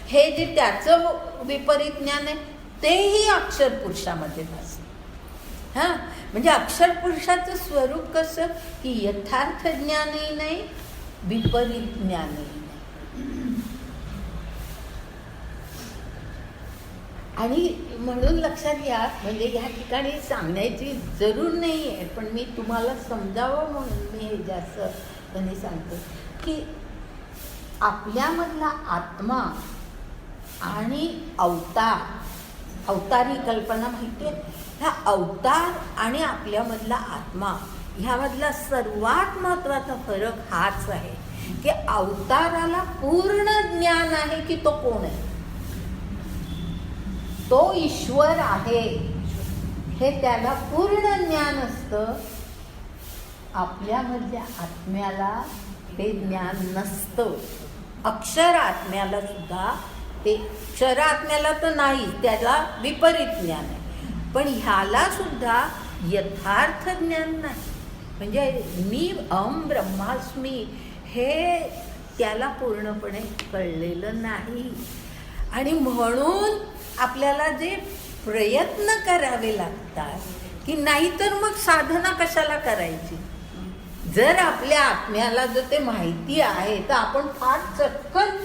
हे जे त्याचं विपरीत ज्ञान आहे तेही अक्षर पुरुषामध्ये नसतं. हां, म्हणजे अक्षर पुरुषाचं स्वरूप कसं की यथार्थ ज्ञानही नाही, विपरीत ज्ञानही नाही. आणि म्हणून लक्षात घ्या, म्हणजे ह्या ठिकाणी सांगण्याची जरूर नाही आहे, पण मी तुम्हाला समजावं म्हणून मी हे जास्त त्यांनी सांगते की आपल्यामधला आत्मा आणि अवतारी कल्पना माहिती आहे. ह्या अवतार आणि आपल्यामधला आत्मा ह्यामधला सर्वात महत्त्वाचा फरक हाच आहे की अवताराला पूर्ण ज्ञान आहे की तो कोण आहे. तो ईश्वर आहे, हे त्याला पूर्ण ज्ञान असतं. आपल्यामधल्या आत्म्याला हे ज्ञान नसतं. अक्षर आत्म्याला सुद्धा ते, क्षर आत्म्याला तर नाही, त्याला विपरीत ज्ञान आहे. पण ह्याला सुद्धा यथार्थ ज्ञान नाही. म्हणजे मी अहम ब्रह्मास्मी हे त्याला पूर्णपणे कळलेलं नाही. आणि म्हणून आपल्याला जे प्रयत्न करावे लागतात की नाहीतर मग साधना कशाला करायची. जर आपल्या आत्म्याला जर ते माहिती आहे तर आपण फार चटकन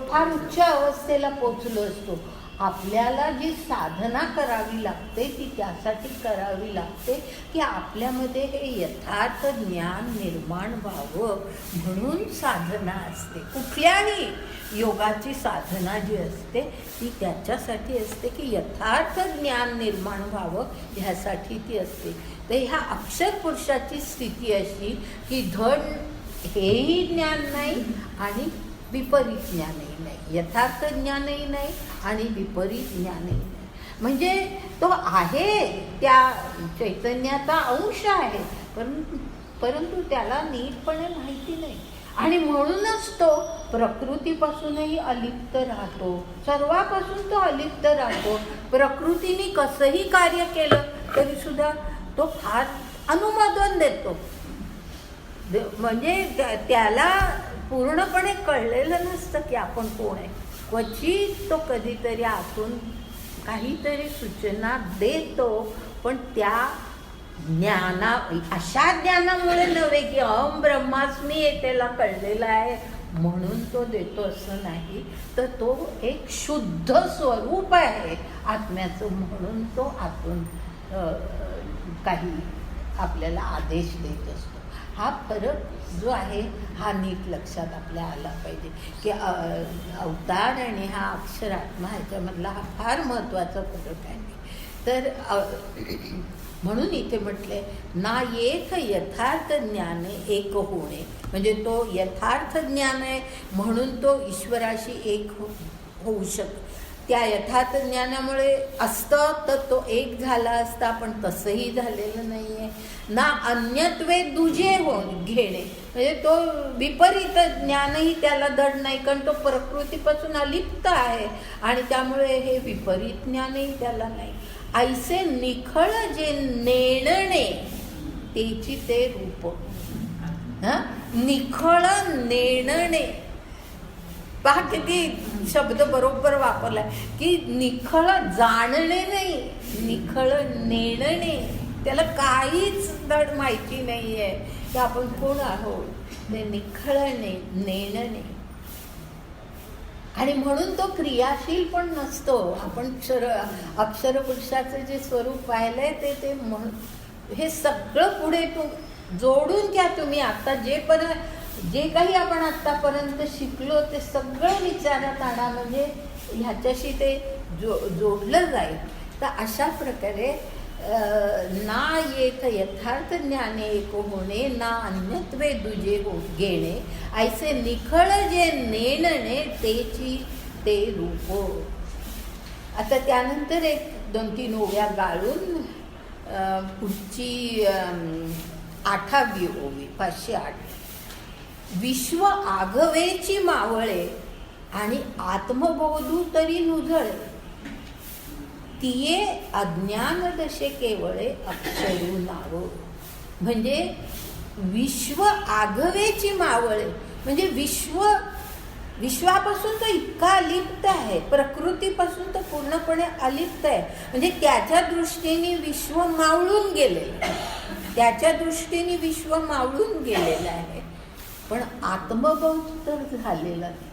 फार उच्च अवस्थेला पोचलो असतो. आपल्याला जी साधना करावी लागते ती त्यासाठी करावी लागते की आपल्यामध्ये हे यथार्थ ज्ञान निर्माण व्हावं, म्हणून साधना असते. कुठल्याही योगाची साधना जी असते ती त्याच्यासाठी असते की यथार्थ ज्ञान निर्माण व्हावं, ह्यासाठी ती असते. तर ह्या अक्षर पुरुषाची स्थिती अशी की धड हेही ज्ञान नाही आणि विपरीत ज्ञानही नाही, यथार्थ ज्ञानही नाही आणि विपरीत ज्ञानही नाही. म्हणजे तो आहे, त्या चैतन्याचा अंश आहे, परंतु त्याला नीटपणे माहिती नाही. आणि म्हणूनच तो प्रकृतीपासूनही अलिप्त राहतो. सर्वापासून तो अलिप्त राहतो. प्रकृतीने कसंही कार्य केलं तरी सुद्धा तो फार अनुमोदन देतो. म्हणजे त्याला पूर्णपणे कळलेलं नसतं की आपण कोण आहे. क्वचित तो कधीतरी आतून काहीतरी सूचना देतो, पण त्या अशा ज्ञानामुळे नव्हे की अहम ब्रह्मास्मी हे त्याला कळलेलं आहे म्हणून तो देतो असं नाही. तर तो एक शुद्ध स्वरूप आहे आत्म्याचं, म्हणून तो आतून काही आपल्याला आदेश देत असतो. हा फरक जो आहे हा नीट लक्षात आपल्या आला पाहिजे की अवतार आणि हा अक्षरात्मा ह्याच्यामधला हा फार महत्त्वाचा फरक आहे. तर म्हणून इथे म्हटले ना एक यथार्थ ज्ञाने एक होणे. म्हणजे तो यथार्थ ज्ञान आहे म्हणून तो ईश्वराशी एक होऊ शकतो. त्या यथार्थ ज्ञानामुळे असतं तर तो एक झाला असता, पण तसंही झालेलं नाही आहे. ना अन्यत्वे दुजे घेणे, म्हणजे तो विपरीत ज्ञानही त्याला धड नाही, कारण तो प्रकृतीपासून अलिप्त आहे आणि त्यामुळे हे विपरीत ज्ञानही त्याला नाही. ऐसे निखळ जे नेणणे तेची ते रूप. निखळ नेणणे, पहा किती शब्द बरोबर वापरलाय की निखळ जाणणे नाही, निखळ नेणणे. त्याला काहीच धड माहिती नाही आहे की आपण कोण आहोत. ते निखळ नेणणे. आणि म्हणून तो क्रियाशील पण नसतो. आपण अक्षर पुरुषाचं जे स्वरूप पाहिलंय ते हे सगळं पुढे जोडून घ्या तुम्ही. आता जे काही आपण आत्तापर्यंत शिकलो ते सगळं विचारात आणा, म्हणजे ह्याच्याशी ते जोडलं जाईल. तर अशा प्रकारे ना एक यथार्थ ज्ञाने एक होणे, ना अन्यत्वे दुजे घेणे, ऐसे निखळ जे नेणणे तेची ते रूप. आता त्यानंतर एक 2-3 ओव्या गाळून पुढची 8वी ओवी 508. विश्व आघवेची मावळे आणि आत्मबोधू तरी नुझळे, तिये अज्ञान दशे केवळे अक्षरू नाव. म्हणजे विश्व आघवेची मावळे, म्हणजे विश्वापासून तो इतका अलिप्त आहे, प्रकृतीपासून तो पूर्णपणे अलिप्त आहे. म्हणजे त्याच्या दृष्टीने विश्व मावळून गेलेलं आहे, त्याच्या दृष्टीने विश्व मावळून गेलेलं आहे, पण आत्मबोध तर झालेला नाही.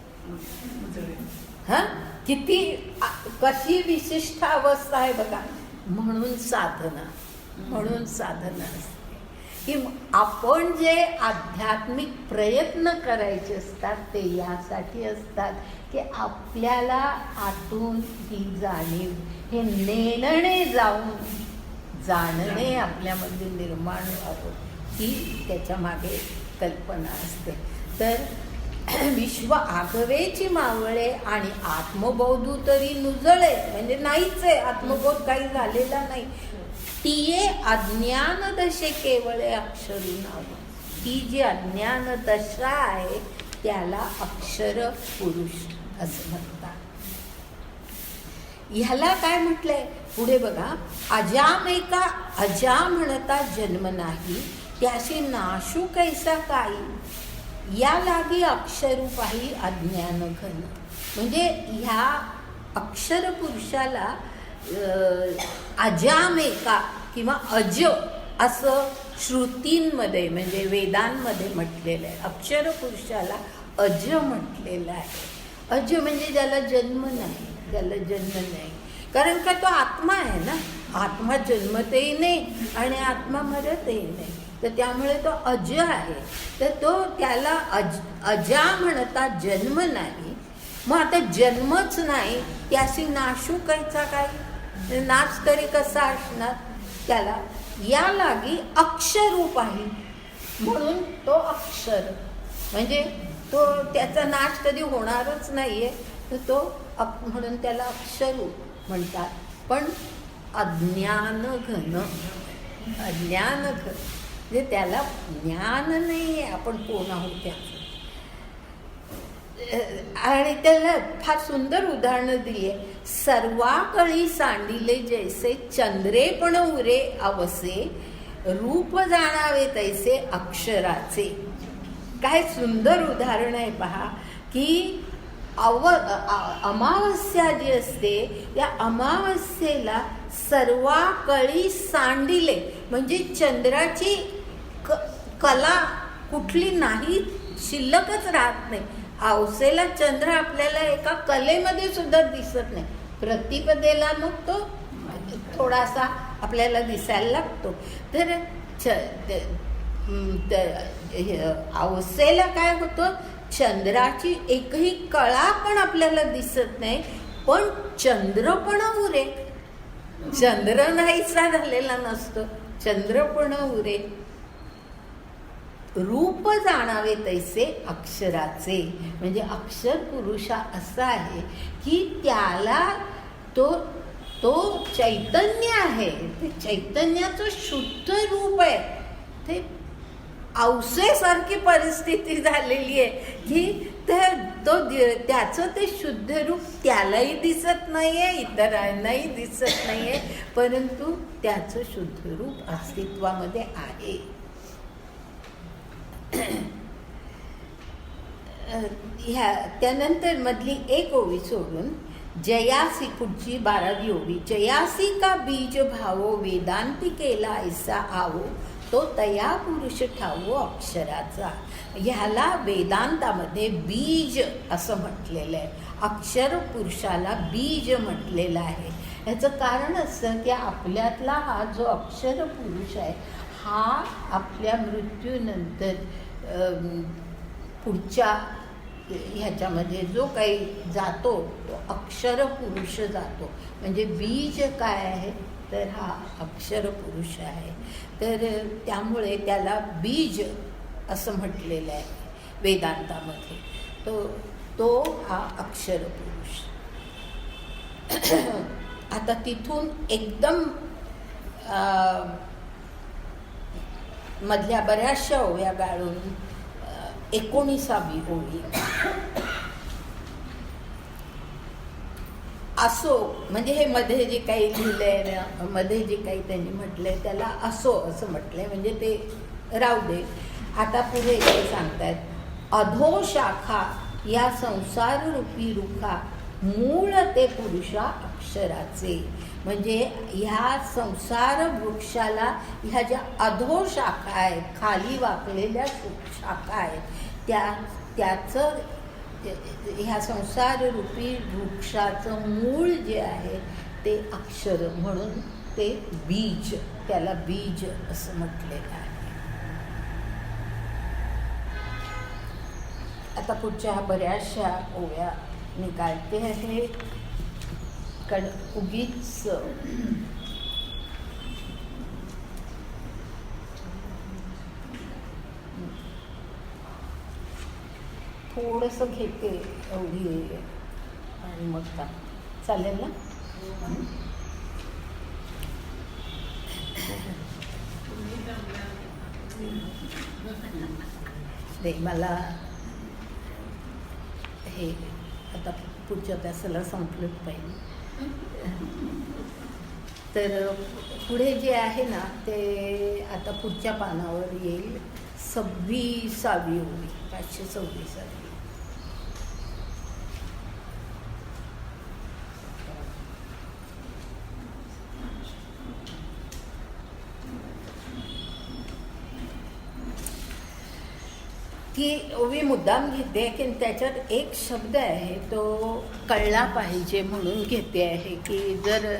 किती कशी विशिष्ट अवस्था आहे बघा. म्हणून साधना असते की आपण जे आध्यात्मिक प्रयत्न करायचे असतात ते यासाठी असतात की आपल्याला आतून ही जाणीव, हे नेणणे जाऊन जाणणे आपल्यामध्ये निर्माण व्हावं, ही त्याच्या मागे कल्पना असते. तर विश्व आघवेची मावळे आणि आत्मबोधू तरी नुजळे, म्हणजे नाहीच आहे, आत्मबोध काही झालेला नाही. तिये अज्ञान दशे केवळे अक्षरू नाव. ती जी अज्ञान दशा आहे त्याला अक्षर पुरुष असं म्हणतात. ह्याला काय म्हटलंय पुढे बघा. अजामेका अजा म्हणता जन्म नाही, त्याशी नाशू कैसा काही, या लागी अक्षरूपाही अज्ञान घन. म्हणजे ह्या अक्षर पुरुषाला अजामेका किंवा अज असं श्रुतींमध्ये म्हणजे वेदांमध्ये म्हटलेलं आहे. अक्षर पुरुषाला अज म्हटलेलं आहे. अज म्हणजे ज्याला जन्म नाही, ज्याला जन्म नाही. कारण का तो आत्मा आहे ना, आत्मा जन्मतही नाही आणि आत्मा मरतही नाही, तर त्यामुळे तो अज आहे. तर तो त्याला अजा म्हणता जन्म नाही. मग आता जन्मच नाही त्याशी नाशू कायचा काय, नाश तरी कसा असणार त्याला. या लागी अक्षरूप आहे म्हणून तो अक्षर म्हणजे तो त्याचा नाश कधी होणारच नाहीये, तर तो म्हणून त्याला अक्षरूप म्हणतात. पण अज्ञान घन, अज्ञान घन म्हणजे त्याला ज्ञान नाही आहे आपण कोण आहोत त्याचं. आणि त्याला फार सुंदर उदाहरणं दिली आहे. सर्वाकळी सांडिले जैसे चंद्रे पण उरे अवसे, रूप जाणावे तैसे अक्षराचे. काय सुंदर उदाहरण आहे पहा की अमावस्या जी असते त्या अमावस्येला सर्वाकळी सांडिले म्हणजे चंद्राची कला कुठली नाही, शिल्लकच राहत नाही. अवसेला चंद्र आपल्याला एका कलेमध्ये सुद्धा दिसत नाही, प्रतिपदेला मग तो थोडासा आपल्याला दिसायला लागतो. तर अवसेला काय होतं, चंद्राची एकही कळा पण आपल्याला दिसत नाही, पण चंद्र पण उरे. चंद्र नाहीसा झालेला नसतो, चंद्र पण उरे. रूप जाणावे तैसे अक्षराचे म्हणजे अक्षर पुरुषा असा आहे की त्याला तो चैतन्य आहे, ते चैतन्याचं शुद्ध रूप आहे. ते अवसेसारखी परिस्थिती झालेली आहे की त्याचं ते शुद्ध रूप त्यालाही दिसत नाहीये, इतरांनाही दिसत नाहीये, परंतु त्याचं शुद्ध रूप अस्तित्वामध्ये आहे. त्यानंतर मधली एक ओवी सोडून जयासी, पुढची 12वी ओवी. जयासी का बीज भावो वेदांती केला ऐसा आवो, तो तया पुरुष ठावो अक्षराचा. ह्याला वेदांतामध्ये बीज असं म्हटलेलं आहे. अक्षर पुरुषाला बीज म्हटलेलं आहे. याचं कारण असं की आपल्यातला हा जो अक्षर पुरुष आहे हा आपल्या मृत्यूनंतर पुढच्या ह्याच्यामध्ये जो काही जातो तो अक्षर पुरुष जातो. म्हणजे बीज काय आहे तर हा अक्षर पुरुष आहे. तर त्यामुळे त्याला बीज असं म्हटलेलं आहे वेदांतामध्ये. तो हा अक्षर पुरुष. आता तिथून एकदम मधल्या बऱ्याचशा ओव्या गाळून 19वी ओवी. असो म्हणजे हे मध्ये जे काही लिहिलंय ना, मध्ये जे काही त्यांनी म्हटलंय त्याला असो असं म्हटलंय म्हणजे ते राहू दे. आता पुढे ते सांगतायत अधो शाखा या संसार रूपी रुखा, मूळ ते पुरुषा अक्षराचे. म्हणजे ह्या संसार वृक्षाला ह्या ज्या अधो शाखा आहेत, खाली वाकलेल्या शाखा आहेत, त्याचं ह्या संसार रूपी वृक्षाचं मूळ जे आहे ते अक्षर म्हणून ते बीज, त्याला बीज असं म्हटलेलं आहे. आता पुढच्या बऱ्याचशा ओव्या मी काढते आहे कारण उगीच थोडंसं घेते एवढी आणि मग का चालेल ना. ते मला हे आता पुढच्या तासाला संपलंच पाहिजे. तर पुढे जे आहे ना ते आता पुढच्या पानावर येईल. 26वी ओवी, 526वी. ती ओवी मुद्दाम घेते की त्याच्यात एक शब्द आहे तो कळला पाहिजे म्हणून घेते आहे की जर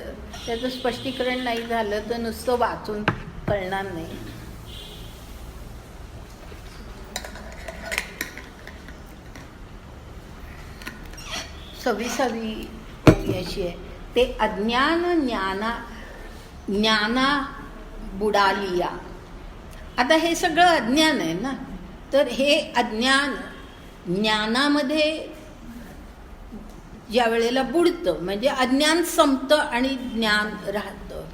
त्याचं स्पष्टीकरण नाही झालं तर नुसतं वाचून कळणार नाही. सव्वीसावी ओवी अशी आहे, ते अज्ञान ज्ञाना बुडालिया. आता हे सगळं अज्ञान आहे ना, तर हे अज्ञान ज्ञानामध्ये ज्या वेळेला बुडतं म्हणजे अज्ञान संपतं आणि ज्ञान राहतं.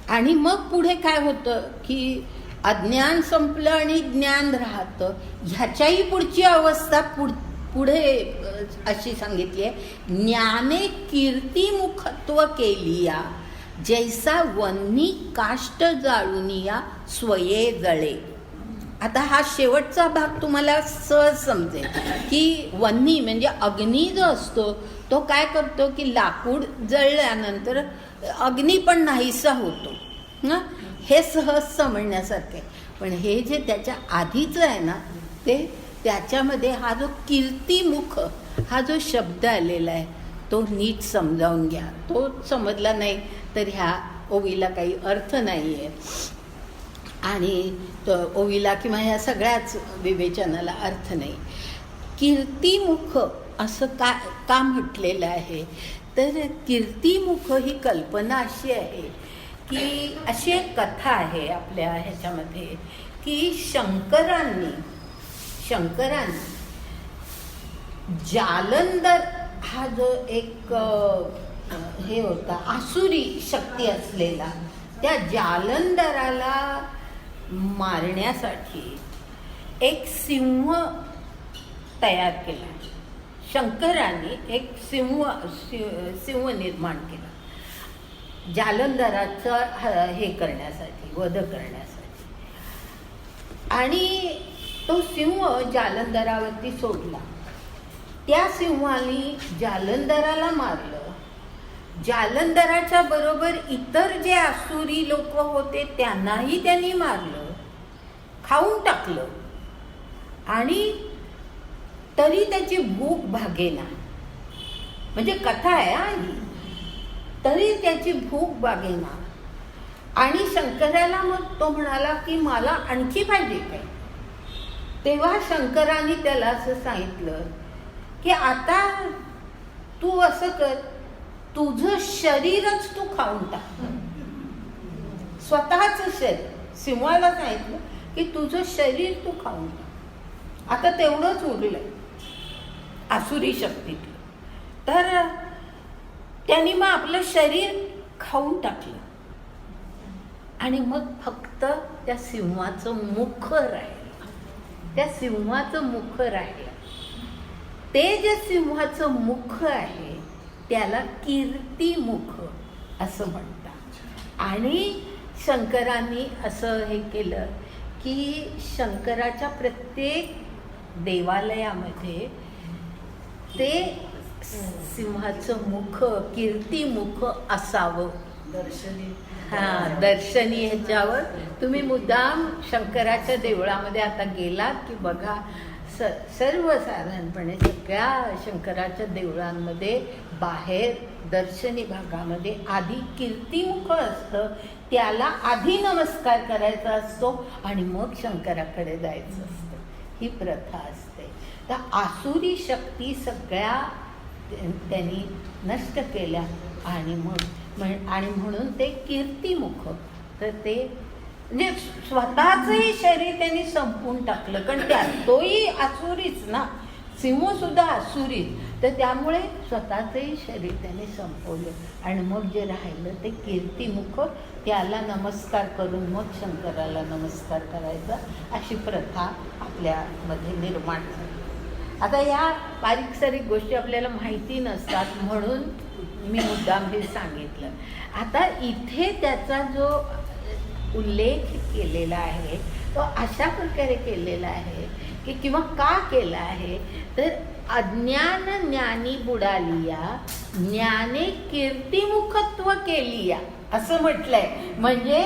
आणि मग पुढे काय होतं की अज्ञान संपलं आणि ज्ञान राहतं. ह्याच्याही पुढची अवस्था पुढे अशी सांगितली आहे, ज्ञाने कीर्तिमुखत्व केलिया जैसा वन्नी काष्ट जाळुनिया स्वये जळे. आता हा शेवटचा भाग तुम्हाला सहज समजेल की वन्नी म्हणजे अग्नी जो असतो तो काय करतो की लाकूड जळल्यानंतर अग्नी पण नाहीसा होतो ना, हे सहज समजण्यासारखं आहे. पण हे जे त्याच्या आधीचं आहे ना ते त्याच्यामध्ये हा जो कीर्तिमुख हा जो शब्द आलेला आहे तो नीट समजावून घ्या. तो समजला नाही तर ह्या ओवीला काही अर्थ नाही आहे आणि ओवीला किंवा ह्या सगळ्याच विवेचनाला अर्थ नाही. कीर्तिमुख असं का म्हटलेलं आहे तर कीर्तिमुख ही कल्पना अशी आहे की अशी एक कथा आहे आपल्या ह्याच्यामध्ये की शंकरांनी जालंधर हा जो एक हे होता आसुरी शक्ती असलेला, त्या जालंधराला मारण्यासाठी एक सिंह तयार केला. शंकरांनी एक सिंह निर्माण केला जालंधराचं हे करण्यासाठी, वध करण्यासाठी. आणि तो सिंह जालंधरावरती सोडला. त्या सिंहाने जालंधराला मारलं. जालंधराच्या बरोबर इतर जे आसुरी लोक होते त्यांनाही त्यांनी मारलं, खाऊन टाकलं. आणि तरी त्याची भूक भागेना. म्हणजे कथा आहे ही. तरी त्याची भूक भागेना. आणि शंकराला मग तो म्हणाला की मला आणखी पाहिजे काय. तेव्हा शंकराने त्याला असं सांगितलं की आता तू असं कर, तुझं शरीरच तू खाऊन टाक. स्वतःच शरीर. सिंहाला सांगितलं की तुझं शरीर तू खाऊन टाक. आता तेवढंच उरलंय आसुरी शक्तीतलं. तर त्यांनी मग आपलं शरीर खाऊन टाकलं आणि मग फक्त त्या सिंहाचं मुख राहिलं. त्या सिंहाचं मुख राहिलं. ते जे सिंहाचं मुख आहे त्याला कीर्तिमुख असं म्हणतात. आणि शंकरांनी असं हे केलं की शंकराच्या प्रत्येक देवालयामध्ये ते सिंहाचं मुख, कीर्तिमुख असावं. दर्शनी ह्याच्यावर तुम्ही मुद्दाम शंकराच्या देवळामध्ये आता गेलात की बघा, सर्वसाधारणपणे सगळ्या शंकराच्या देवळांमध्ये बाहेर दर्शनी भागामध्ये आधी कीर्तिमुख असतं, त्याला आधी नमस्कार करायचा असतो आणि मग शंकराकडे जायचं असतं. ही प्रथा असते. तर आसुरी शक्ती सगळ्या त्यांनी नष्ट केल्या आणि म्हणून ते कीर्तिमुख. तर ते म्हणजे स्वतःचंही शरीर त्यांनी संपवून टाकलं. कारण तोही आसुरीच ना, सिंह सुद्धा आसुरीच. तर त्यामुळे स्वतःचंही शरीर त्याने संपवलं आणि मग जे राहिलं ते कीर्तिमुख, त्याला नमस्कार करून मग शंकराला नमस्कार करायचा, अशी प्रथा आपल्यामध्ये निर्माण झाली. आता या बारीक सारीक गोष्टी आपल्याला माहिती नसतात म्हणून मी मुद्दाम हे सांगितलं. आता इथे त्याचा जो उल्लेख केलेला आहे तो अशा प्रकारे केलेला आहे की किंवा का केला आहे तर अज्ञान ज्ञानी बुडालिया, ज्ञाने कीर्तिमुखत्व केलिया असं म्हटलंय. म्हणजे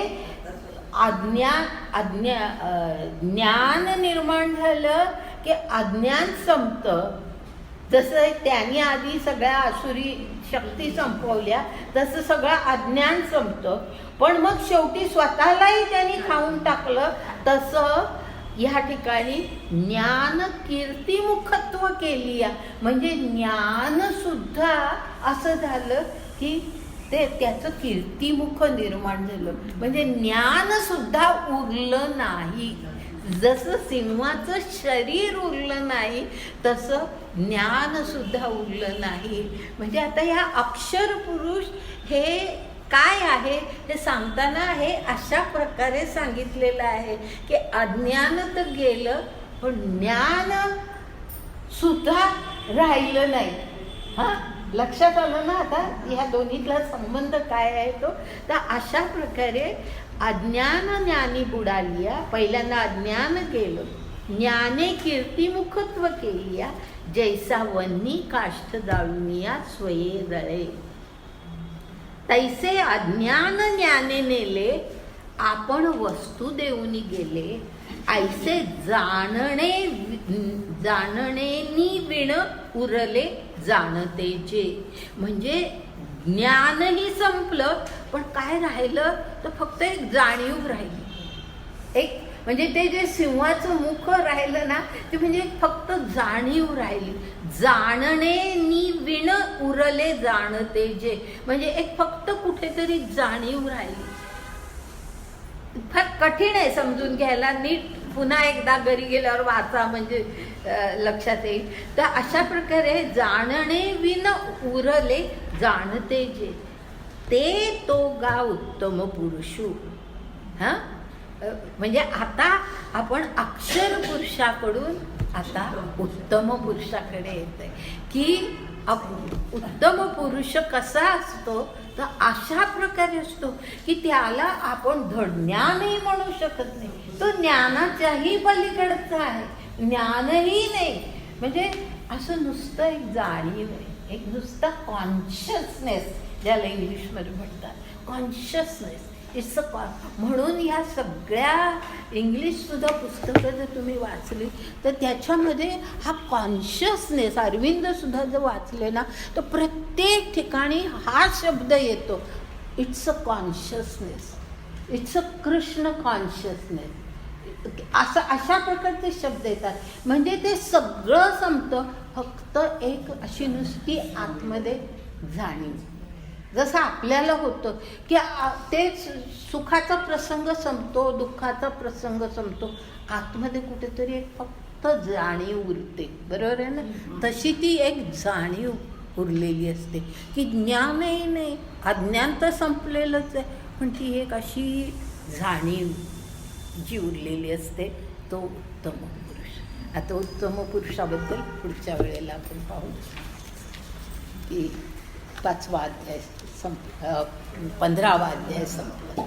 ज्ञान निर्माण झालं की अज्ञान संपतं. जसं त्यांनी आधी सगळ्या आसुरी शक्ती संपवल्या तसं सगळं अज्ञान संपतं, पण मग शेवटी स्वतःलाही त्यांनी खाऊन टाकलं. तसं ह्या ठिकाणी ज्ञान कीर्तिमुखत्व केली, म्हणजे ज्ञान सुद्धा असं झालं की ते त्याचं कीर्तिमुख निर्माण झालं. म्हणजे ज्ञान सुद्धा उरलं नाही. जसं सिंहाचं शरीर उरलं नाही तसं ज्ञान सुद्धा उरलं नाही. म्हणजे आता ह्या अक्षर पुरुष हे काय आहे हे सांगताना हे अशा प्रकारे सांगितलेलं आहे की अज्ञान तर गेलं पण ज्ञान सुद्धा राहिलं नाही. हां, लक्षात आलं ना आता ह्या दोन्हीतला संबंध काय आहे तो. तर अशा प्रकारे अज्ञान ज्ञानी बुडालिया, पहिल्यांदा अज्ञान गेलं, ज्ञाने कीर्तिमुखत्व केलिया, जैसा वन्नी काष्ठ जाळुनिया स्वये जळे. तैसे अज्ञान ज्ञाने नेले, आपण वस्तू देऊनी गेले, ऐसे जाणणेनी विण उरले जाणतेचे. म्हणजे ज्ञानही संपलं पण काय राहिलं तर फक्त एक जाणीव राहिली. एक म्हणजे ते जे सिंहाचं मुख राहिलं ना ते म्हणजे फक्त जाणीव राहिली. जाणणेनी विण उरले जाणते जे, म्हणजे एक फक्त कुठेतरी जाणीव राहिली. फार कठीण आहे समजून घ्यायला. नीट पुन्हा एकदा घरी गेल्यावर वाचा म्हणजे लक्षात येईल. तर अशा प्रकारे जाणणे विण उरले जाणते जे, ते तो गा उत्तम पुरुषू. हां, म्हणजे आता आपण अक्षर पुरुषाकडून आता उत्तम पुरुषाकडे येत आहे की उत्तम पुरुष कसा असतो तर अशा प्रकारे असतो की त्याला आपण ज्ञानही म्हणू शकत नाही. तो ज्ञानाच्याही पलीकडचा आहे. ज्ञानही नाही म्हणजे असं नुसतं एक जाणीव आहे, एक नुसता कॉन्शियसनेस ज्याला इंग्लिशमध्ये म्हणतात. कॉन्शियसनेस इट्स अ म्हणून या सगळ्या इंग्लिशसुद्धा पुस्तकं जर तुम्ही वाचली तर त्याच्यामध्ये हा कॉन्शियसनेस, अरविंदसुद्धा जर वाचले ना तर प्रत्येक ठिकाणी हा शब्द येतो. It's a consciousness, it's a Krishna consciousness, असं अशा प्रकारचे शब्द येतात. म्हणजे ते सगळं संपतं, फक्त एक अशी नुसती आतमध्ये जाणीव. जसं आपल्याला होतं की ते सुखाचा प्रसंग संपतो, दुःखाचा प्रसंग संपतो, आतमध्ये कुठेतरी एक फक्त जाणीव उरते. बरोबर आहे ना. तशी ती एक जाणीव उरलेली असते की ज्ञानही नाही, अज्ञान तर संपलेलंच आहे, पण ती एक अशी जाणीव जी उरलेली असते, तो उत्तम पुरुष. आता उत्तम पुरुषाबद्दल पुढच्या वेळेला आपण पाहू की 5वा अध्याय 15वा अध्याय संपला.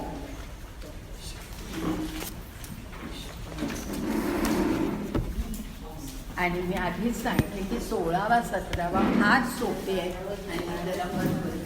आणि मी आधीच सांगितले की 16वा 17वा फार सोपे आहे आणि जरा बरोबर